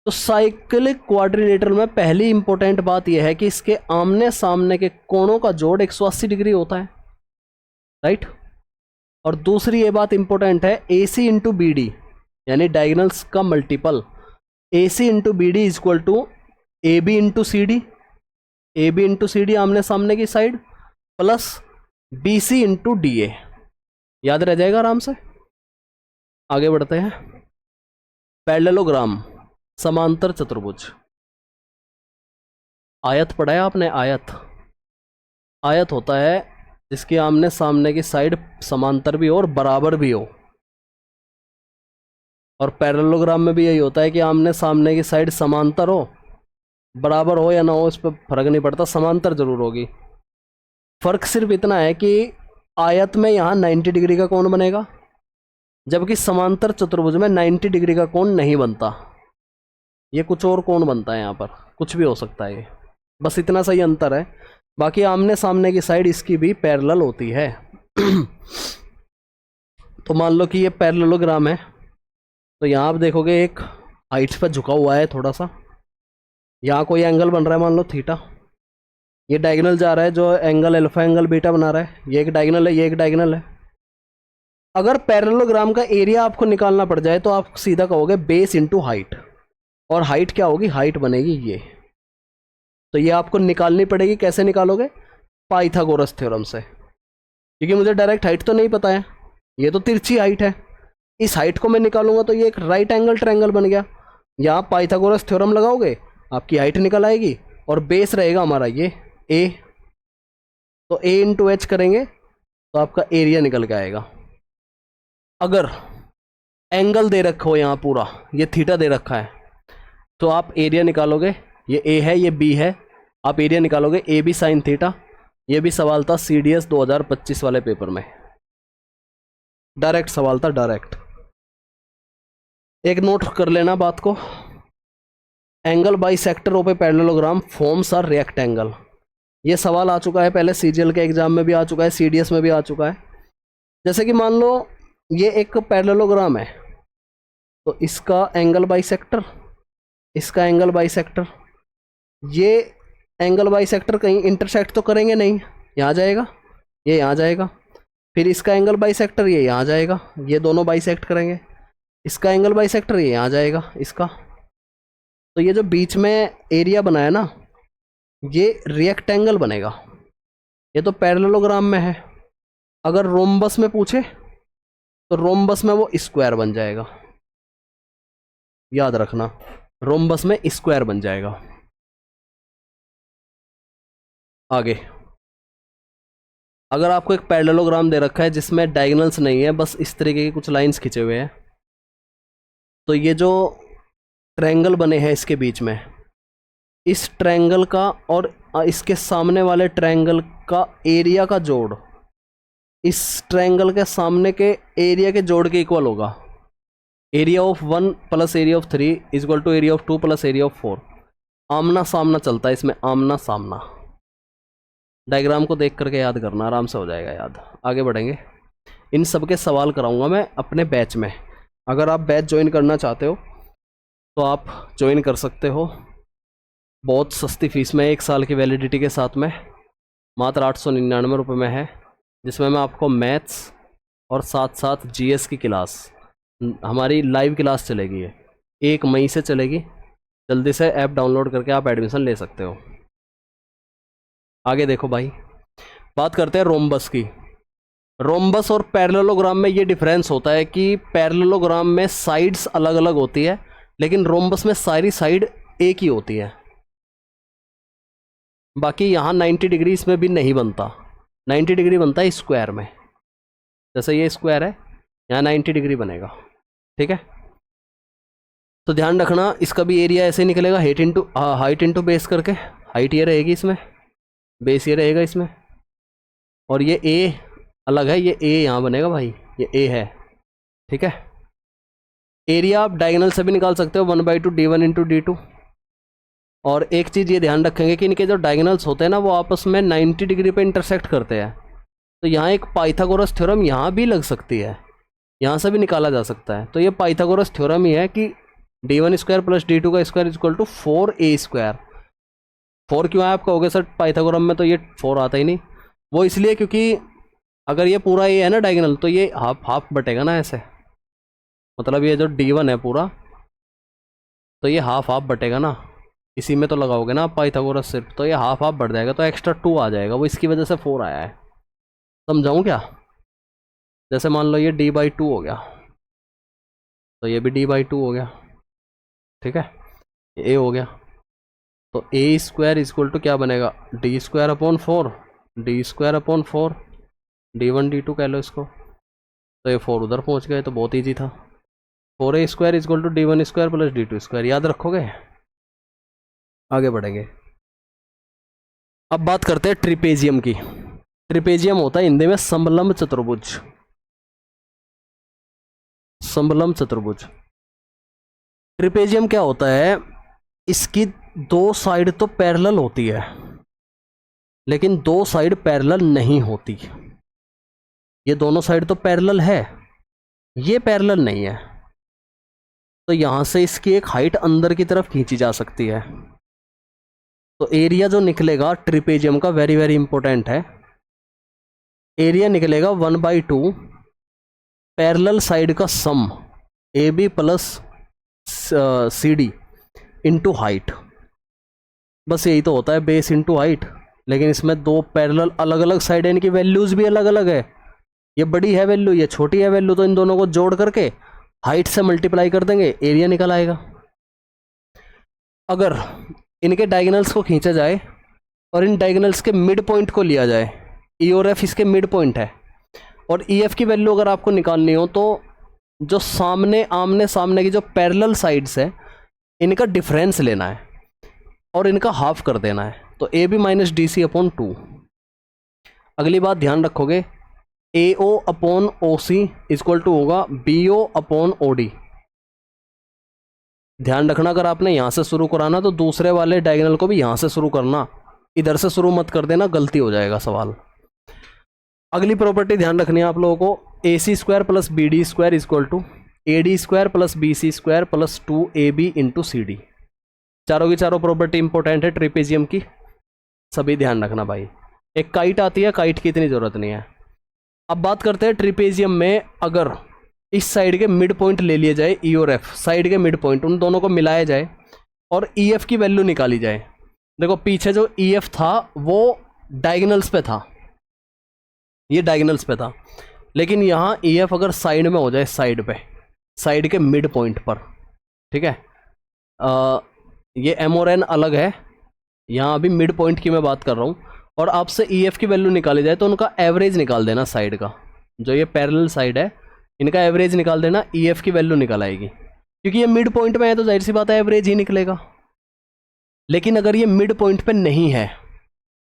तो साइक्लिक क्वाड्रिलेटरल में पहली इंपॉर्टेंट बात यह है कि इसके आमने सामने के कोणों का जोड़ 180 डिग्री होता है, राइट। और दूसरी ये बात इंपॉर्टेंट है, AC इंटू BD यानी डायगोनल्स का multiple, AC into BD is equal to AB into CD, AB into CD आमने सामने की side, plus BC into DA। याद रह जाएगा आराम से। आगे बढ़ते हैं। पैरेललोग्राम, समांतर चतुर्भुज। आयत पढ़ा है आपने? आयत, आयत होता है जिसके आमने सामने की साइड समांतर भी हो और बराबर भी हो। और पैरेललोग्राम में भी यही होता है कि आमने सामने की साइड समांतर हो, बराबर हो या ना हो इस पर फर्क नहीं पड़ता, समांतर जरूर होगी। फर्क सिर्फ इतना है कि आयत में यहाँ 90 डिग्री का कोण बनेगा, जबकि समांतर चतुर्भुज में 90 डिग्री का कोण नहीं बनता। ये कुछ और कोण बनता है, यहाँ पर कुछ भी हो सकता है ये, बस इतना सा ही अंतर है। बाकी आमने सामने की साइड इसकी भी पैरेलल होती है। तो मान लो कि ये पैरेललोग्राम है, तो यहाँ आप देखोगे एक हाइट पर झुका हुआ है थोड़ा सा, यहाँ कोई एंगल बन रहा है मान लो थीटा, ये डायगोनल जा रहा है जो एंगल अल्फा एंगल बीटा बना रहा है, ये एक डायगोनल है, ये एक डायगोनल है। अगर पैरेललोग्राम का एरिया आपको निकालना पड़ जाए तो आप सीधा कहोगे बेस इंटू हाइट, और हाइट क्या होगी, हाइट बनेगी ये। तो ये आपको निकालनी पड़ेगी, कैसे निकालोगे, पाइथागोरस थ्योरम से, क्योंकि मुझे डायरेक्ट हाइट तो नहीं पता है, ये तो तिरछी हाइट है, इस हाइट को मैं निकालूंगा तो ये एक राइट एंगल ट्रायंगल बन गया। यहाँ पाइथागोरस थ्योरम लगाओगे आपकी हाइट निकल आएगी, और बेस रहेगा हमारा ये ए, तो ए इंटू एच करेंगे तो आपका एरिया निकल के आएगा। अगर एंगल दे रखा हो यहाँ पूरा, ये थीटा दे रखा है, तो आप एरिया निकालोगे, ये ए है ये बी है, आप एरिया निकालोगे ए बी साइन थीटा। ये भी सवाल था CDS 2025 वाले पेपर में, डायरेक्ट सवाल था, डायरेक्ट। एक नोट कर लेना बात को, angle bisector of a parallelogram forms are rectangle. ये सवाल आ चुका है पहले, CGL के एग्जाम में भी आ चुका है, CDS में भी आ चुका है। जैसे कि मान लो ये एक पैरेललोग्राम है, तो इसका एंगल बाइसेक्टर, इसका एंगल बाइसेक्टर, ये एंगल बाइसेक्टर कहीं इंटरसेक्ट तो करेंगे नहीं, यहाँ जाएगा, ये यहाँ जाएगा, फिर इसका एंगल बाइसेक्टर ये यहाँ जाएगा, ये दोनों बाइसेक्ट करेंगे, इसका एंगल बाइसेक्टर ये यहाँ जाएगा इसका। तो ये जो बीच में एरिया बनाया ना, ये रेक्टेंगल बनेगा। ये तो पैरेललोग्राम में है, अगर रोम्बस में पूछे तो रोम्बस में वो स्क्वायर बन जाएगा, याद रखना, रोम्बस में स्क्वायर बन जाएगा। आगे, अगर आपको एक पैरेललोग्राम दे रखा है जिसमें डायगोनल्स नहीं है, बस इस तरीके के कुछ लाइंस खींचे हुए हैं, तो ये जो ट्रायंगल बने हैं इसके बीच में, इस ट्रायंगल का और इसके सामने वाले ट्रायंगल का एरिया का जोड़ इस ट्रायंगल के सामने के एरिया के जोड़ के इक्वल होगा। Area of 1 plus area of 3 is equal to area of 2 plus area of 4। आमना सामना चलता है इसमें, आमना सामना। डायग्राम को देख करके याद करना, आराम से हो जाएगा याद। आगे बढ़ेंगे, इन सब के सवाल कराऊंगा मैं अपने बैच में। अगर आप बैच ज्वाइन करना चाहते हो तो आप ज्वाइन कर सकते हो, बहुत सस्ती फीस में, 1 साल की वैलिडिटी के साथ में, मात्र 899 रुपये में है, जिसमें मैं आपको मैथ्स और साथ साथ GS की क्लास, हमारी लाइव क्लास चलेगी, 1 मई से चलेगी। जल्दी से ऐप डाउनलोड करके आप एडमिशन ले सकते हो। आगे देखो भाई, बात करते हैं रोम्बस की। रोम्बस और पैरेललोग्राम में ये डिफरेंस होता है कि पैरेललोग्राम में साइड्स अलग अलग होती है, लेकिन रोम्बस में सारी साइड एक ही होती है। बाकी यहाँ 90 डिग्री इसमें भी नहीं बनता, 90 डिग्री बनता है स्क्वायर में। जैसे ये स्क्वायर है, यहाँ 90 डिग्री बनेगा, ठीक है। तो ध्यान रखना, इसका भी एरिया ऐसे निकलेगा, हाइट इंटू बेस करके। हाइट ये रहेगी इसमें, बेस ये रहेगा इसमें, और ये ए अलग है, ये ए यहाँ बनेगा भाई, ये ए है, ठीक है। एरिया आप डायगोनल से भी निकाल सकते हो, 1/2 D1 इंटू D2। और एक चीज़ ये ध्यान रखेंगे कि इनके जो डायगोनल्स होते हैं ना, वो आपस में 90 डिग्री पे इंटरसेक्ट करते हैं। तो यहाँ एक पाइथागोरस थ्योरम यहाँ भी लग सकती है, यहाँ से भी निकाला जा सकता है। तो ये पाइथागोरस थ्योरम ही है कि D1 स्क्वायर प्लस D2 का square equal to 4A square. 4 क्यों है आप कहोगे सर पाइथागोरम में तो ये 4 आता ही नहीं। वो इसलिए क्योंकि अगर ये पूरा ये है ना डायगोनल, तो ये हाफ हाफ बटेगा ना ऐसे, मतलब ये जो D1 है पूरा, तो ये हाफ हाफ बटेगा ना, इसी में तो लगाओगे ना आप पाइथागोरस सिर्फ, तो ये हाफ हाफ बढ़ जाएगा, तो एक्स्ट्रा 2 आ जाएगा, वो इसकी वजह से 4 आया है। समझाऊँ क्या? जैसे मान लो ये D/2 हो गया, तो ये भी D/2 हो गया, ठीक है, ये A हो गया। तो A स्क्वायर इक्वल टू क्या बनेगा, D square upon 4, D square upon 4, D1 D2 कह लो इसको। तो ये 4 उधर पहुंच गए, तो बहुत ईजी था। 4A square equal to D1 square plus D2 square, याद रखोगे। आगे बढ़ेंगे, अब बात करते हैं ट्रिपेजियम की। ट्रिपेजियम होता है हिंदी में समलंब चतुर्भुज। समलंब चतुर्भुज ट्रिपेजियम क्या होता है, इसकी दो साइड तो पैरेलल होती है, लेकिन दो साइड पैरेलल नहीं होती। ये दोनों साइड तो पैरेलल है, ये पैरेलल नहीं है। तो यहां से इसकी एक हाइट अंदर की तरफ खींची जा सकती है। तो एरिया जो निकलेगा ट्रिपेजियम का, वेरी वेरी इंपॉर्टेंट है, एरिया निकलेगा 1/2 पैरेलल साइड का sum A B plus C D into height. बस यही तो होता है, बेस इंटू हाइट। लेकिन इसमें दो पैरेलल अलग अलग साइड है, इनकी वैल्यूज भी अलग अलग है। ये बड़ी है वैल्यू, ये छोटी है वैल्यू, तो इन दोनों को जोड़ करके हाइट से मल्टीप्लाई कर देंगे, एरिया निकल आएगा। अगर इनके डायगोनल्स को खींचा जाए और इन डायगोनल्स के मिड पॉइंट को लिया जाए, ई और एफ इसके मिड पॉइंट है, और ई एफ की वैल्यू अगर आपको निकालनी हो तो जो सामने आमने सामने की जो पैरेलल साइड्स है इनका डिफरेंस लेना है और इनका हाफ कर देना है। तो A B minus D C upon 2। अगली बात ध्यान रखोगे, A O upon O C equal to होगा B O upon O D. ध्यान रखना, अगर आपने यहाँ से शुरू कराना तो दूसरे वाले डायगोनल को भी यहाँ से शुरू करना, इधर से शुरू मत कर देना, गलती हो जाएगा सवाल। अगली प्रॉपर्टी ध्यान रखनी है आप लोगों को, A C square plus B D square equal to A D square plus B C square plus 2ab into C D. चारों की चारों प्रॉपर्टी इंपॉर्टेंट है ट्रिपेजियम की, सभी ध्यान रखना भाई। एक काइट आती है, काइट की इतनी ज़रूरत नहीं है। अब बात करते हैं ट्रिपेजियम में, अगर इस साइड के मिड पॉइंट ले लिए जाए, ई और एफ साइड के मिड पॉइंट, उन दोनों को मिलाया जाए और ई एफ की वैल्यू निकाली जाए। देखो पीछे जो ई एफ था वो डायगोनल्स पे था, ये डायगोनल्स पे था, लेकिन यहाँ ई एफ अगर साइड में हो जाए, साइड पे, साइड के मिड पॉइंट पर, ठीक है, ये एम और एन अलग है, यहाँ अभी मिड पॉइंट की मैं बात कर रहा हूँ, और आपसे ई एफ की वैल्यू निकाली जाए तो उनका एवरेज निकाल देना साइड का, जो ये पैरेलल साइड है इनका एवरेज निकाल देना, ई एफ की वैल्यू निकल आएगी। क्योंकि ये मिड पॉइंट में है तो जाहिर सी बात है एवरेज ही निकलेगा। लेकिन अगर ये मिड पॉइंट पे नहीं है,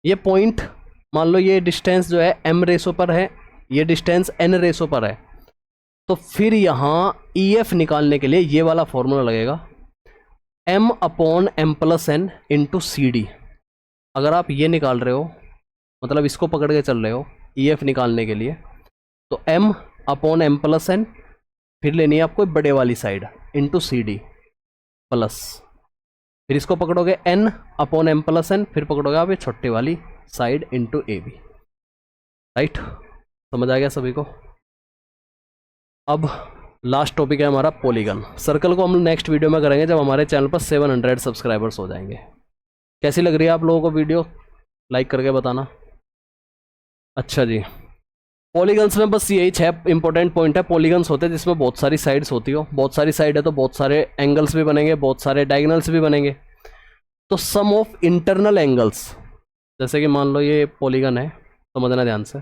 ये पॉइंट मान लो ये डिस्टेंस जो है m रेशो पर है, ये डिस्टेंस n रेशो पर है, तो फिर यहाँ ई एफ निकालने के लिए ये वाला फॉर्मूला लगेगा, m upon M plus N into C D. अगर आप ये निकाल रहे हो, मतलब इसको पकड़ के चल रहे हो ई एफ निकालने के लिए, तो m upon M plus N, फिर लेनी है आपको बड़े वाली side into C D plus, फिर इसको पकड़ोगे n upon M plus N, फिर पकड़ोगे आप ये छोटी वाली side into A B. Right, समझ आ गया सभी को। अब लास्ट टॉपिक है हमारा पॉलीगन। सर्कल को हम नेक्स्ट वीडियो में करेंगे जब हमारे चैनल पर 700 सब्सक्राइबर्स हो जाएंगे। कैसी लग रही है आप लोगों को वीडियो, लाइक करके बताना। अच्छा जी, पॉलीगन्स में बस यही 6 इंपॉर्टेंट पॉइंट है। पॉलीगन्स होते हैं जिसमें बहुत सारी साइड्स होती हो, बहुत सारी साइड है तो बहुत सारे एंगल्स भी बनेंगे, बहुत सारे डायगोनल्स भी बनेंगे। तो सम ऑफ इंटरनल एंगल्स, जैसे कि मान लो ये पॉलीगन है, समझना ध्यान से,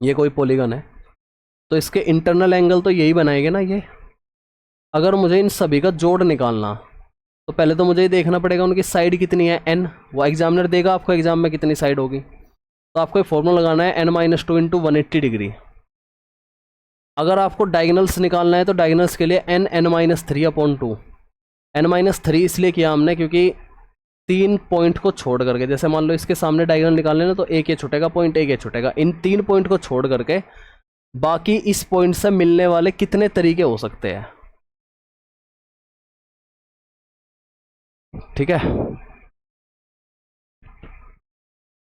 ये कोई पॉलीगन है तो इसके इंटरनल एंगल तो यही बनाएंगे ना ये। अगर मुझे इन सभी का जोड़ निकालना तो पहले तो मुझे ये देखना पड़ेगा उनकी साइड कितनी है, n। वो एग्जामिनर देगा आपको एग्जाम में कितनी साइड होगी, तो आपको एक फॉर्मूला लगाना है n-2 इंटू 180 डिग्री। अगर आपको डायगोनल्स निकालना है तो डायगोनल्स के लिए n-3 अपॉन 2। n-3 इसलिए किया हमने क्योंकि 3 पॉइंट को छोड़ करके, जैसे मान लो इसके सामने डायगोनल निकालने ना तो एक ये छुटेगा पॉइंट, एक ये छुटेगा, इन 3 पॉइंट को छोड़ करके बाकी इस पॉइंट से मिलने वाले कितने तरीके हो सकते हैं, ठीक है।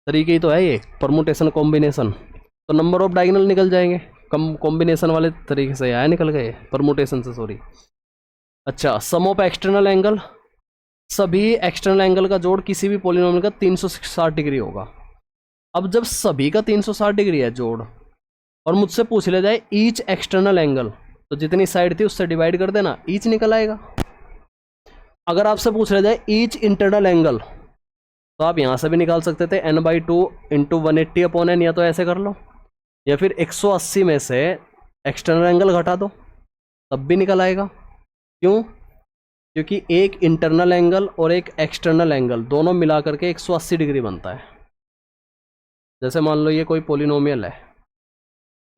तरीके ही तो है ये, परमुटेशन कॉम्बिनेशन, तो नंबर ऑफ डायगोनल निकल जाएंगे, कम कॉम्बिनेशन वाले तरीके से आया निकल गए, परमुटेशन से, सॉरी। अच्छा, सम ऑफ एक्सटर्नल एंगल, सभी एक्सटर्नल एंगल का जोड़ किसी भी पॉलिनोमियल का 360 डिग्री होगा। अब जब सभी का 360 डिग्री है जोड़, और मुझसे पूछ लिया जाए ईच एक्सटर्नल एंगल, तो जितनी साइड थी उससे डिवाइड कर देना, ईच निकल आएगा। अगर आपसे पूछ लिया जाए ईच इंटरनल एंगल, तो आप यहाँ से भी निकाल सकते थे n/2 इंटू 180 अपॉन n, या तो ऐसे कर लो, या फिर 180 में से एक्सटर्नल एंगल घटा दो, तब भी निकल आएगा। क्यों? क्योंकि एक इंटरनल एंगल और एक एक्सटर्नल एंगल दोनों मिला करके 180 डिग्री बनता है। जैसे मान लो ये कोई पॉलिनोमियल है,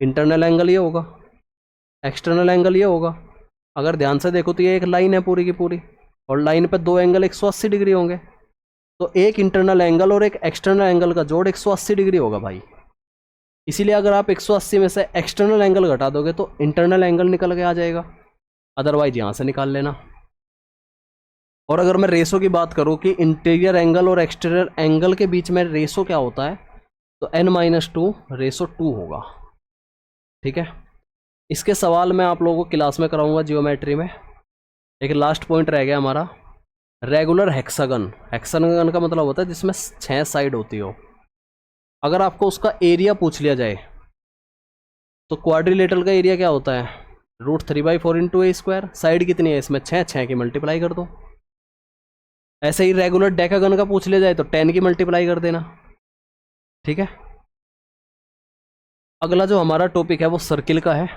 इंटरनल एंगल ये होगा, एक्सटर्नल एंगल ये होगा। अगर ध्यान से देखो तो ये एक लाइन है पूरी की पूरी, और लाइन पे दो एंगल 180 डिग्री होंगे, तो एक इंटरनल एंगल और एक एक्सटर्नल एंगल का जोड़ 180 डिग्री होगा भाई। इसीलिए अगर आप 180 में से एक्सटर्नल एंगल घटा दोगे तो इंटरनल एंगल निकल के आ जाएगा, अदरवाइज यहाँ से निकाल लेना। और अगर मैं रेशो की बात करूँ कि इंटीरियर एंगल और एक्सटीरियर एंगल के बीच में रेशो क्या होता है, तो n-2/2 होगा। ठीक है, इसके सवाल मैं आप लोगों को क्लास में कराऊंगा जियोमेट्री में। एक लास्ट पॉइंट रह गया हमारा, रेगुलर हेक्सागन। हेक्सागन का मतलब होता है जिसमें 6 साइड होती हो। अगर आपको उसका एरिया पूछ लिया जाए तो क्वाड्रिलेटरल का एरिया क्या होता है, √3/4 × a²। साइड कितनी है इसमें, 6 की मल्टीप्लाई कर दो। ऐसे ही रेगुलर डेकागन का पूछ लिया जाए तो 10 की मल्टीप्लाई कर देना। ठीक है, अगला जो हमारा टॉपिक है वो सर्किल का है।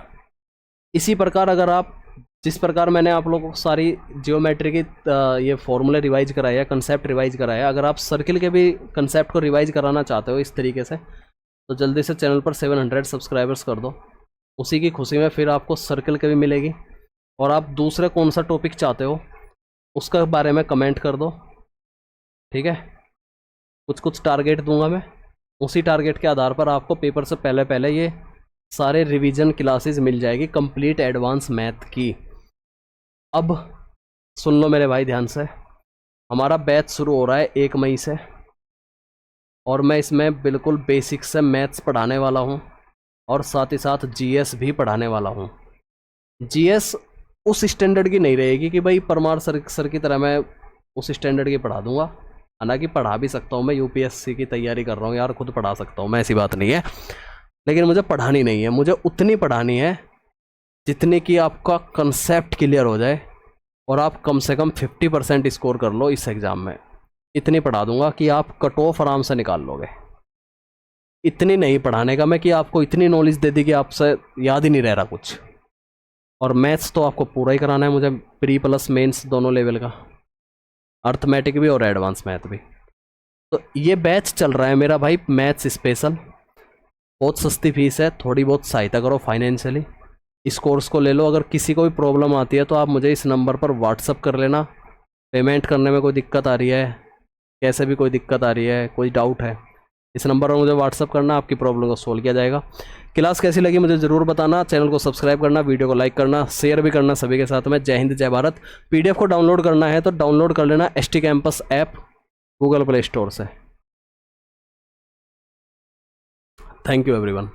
इसी प्रकार अगर आप, जिस प्रकार मैंने आप लोगों को सारी जियोमेट्री की ये फॉर्मूले रिवाइज कराया है, कंसेप्ट रिवाइज कराया, अगर आप सर्किल के भी कंसेप्ट को रिवाइज कराना चाहते हो इस तरीके से, तो जल्दी से चैनल पर 700 सब्सक्राइबर्स कर दो। उसी की खुशी में फिर आपको सर्किल के भी मिलेगी। और आप दूसरे कौन सा टॉपिक चाहते हो उसका बारे में कमेंट कर दो। ठीक है, कुछ टारगेट दूंगा मैं, उसी टारगेट के आधार पर आपको पेपर से पहले पहले ये सारे रिवीजन क्लासेस मिल जाएगी कंप्लीट एडवांस मैथ की। अब सुन लो मेरे भाई ध्यान से, हमारा बैच शुरू हो रहा है 1 मई से, और मैं इसमें बिल्कुल बेसिक से मैथ्स पढ़ाने वाला हूँ और साथ ही साथ जीएस भी पढ़ाने वाला हूँ। जीएस उस स्टैंडर्ड की नहीं रहेगी कि भाई परमार सर की तरह मैं उस स्टैंडर्ड की पढ़ा दूंगा। हालांकि पढ़ा भी सकता हूँ, मैं यूपीएससी की तैयारी कर रहा हूँ यार, खुद पढ़ा सकता हूँ मैं, ऐसी बात नहीं है, लेकिन मुझे पढ़ानी नहीं है। मुझे उतनी पढ़ानी है जितनी कि आपका कंसेप्ट क्लियर हो जाए और आप कम से कम 50% स्कोर कर लो इस एग्ज़ाम में। इतनी पढ़ा दूंगा कि आप कट ऑफ आराम से निकाल लोगे। इतनी नहीं पढ़ाने का मैं कि आपको इतनी नॉलेज दे दी कि आपसे याद ही नहीं रह रहा कुछ। और मैथ्स तो आपको पूरा ही कराना है मुझे, प्री प्लस मेंस दोनों लेवल का, अर्थमेटिक भी और एडवांस मैथ भी। तो ये बैच चल रहा है मेरा भाई मैथ्स स्पेशल। बहुत सस्ती फीस है, थोड़ी बहुत सहायता करो फाइनेंशियली, इस कोर्स को ले लो। अगर किसी को भी प्रॉब्लम आती है तो आप मुझे इस नंबर पर व्हाट्सअप कर लेना। पेमेंट करने में कोई दिक्कत आ रही है, कैसे भी कोई दिक्कत आ रही है, कोई डाउट है, इस नंबर पर मुझे व्हाट्सअप करना, आपकी प्रॉब्लम को सोल्व किया जाएगा। क्लास कैसी लगी मुझे ज़रूर बताना। चैनल को सब्सक्राइब करना, वीडियो को लाइक करना, शेयर भी करना सभी के साथ में। जय हिंद जय भारत। पीडीएफ को डाउनलोड करना है तो डाउनलोड कर लेना ST campus app Google play store से। Thank you everyone.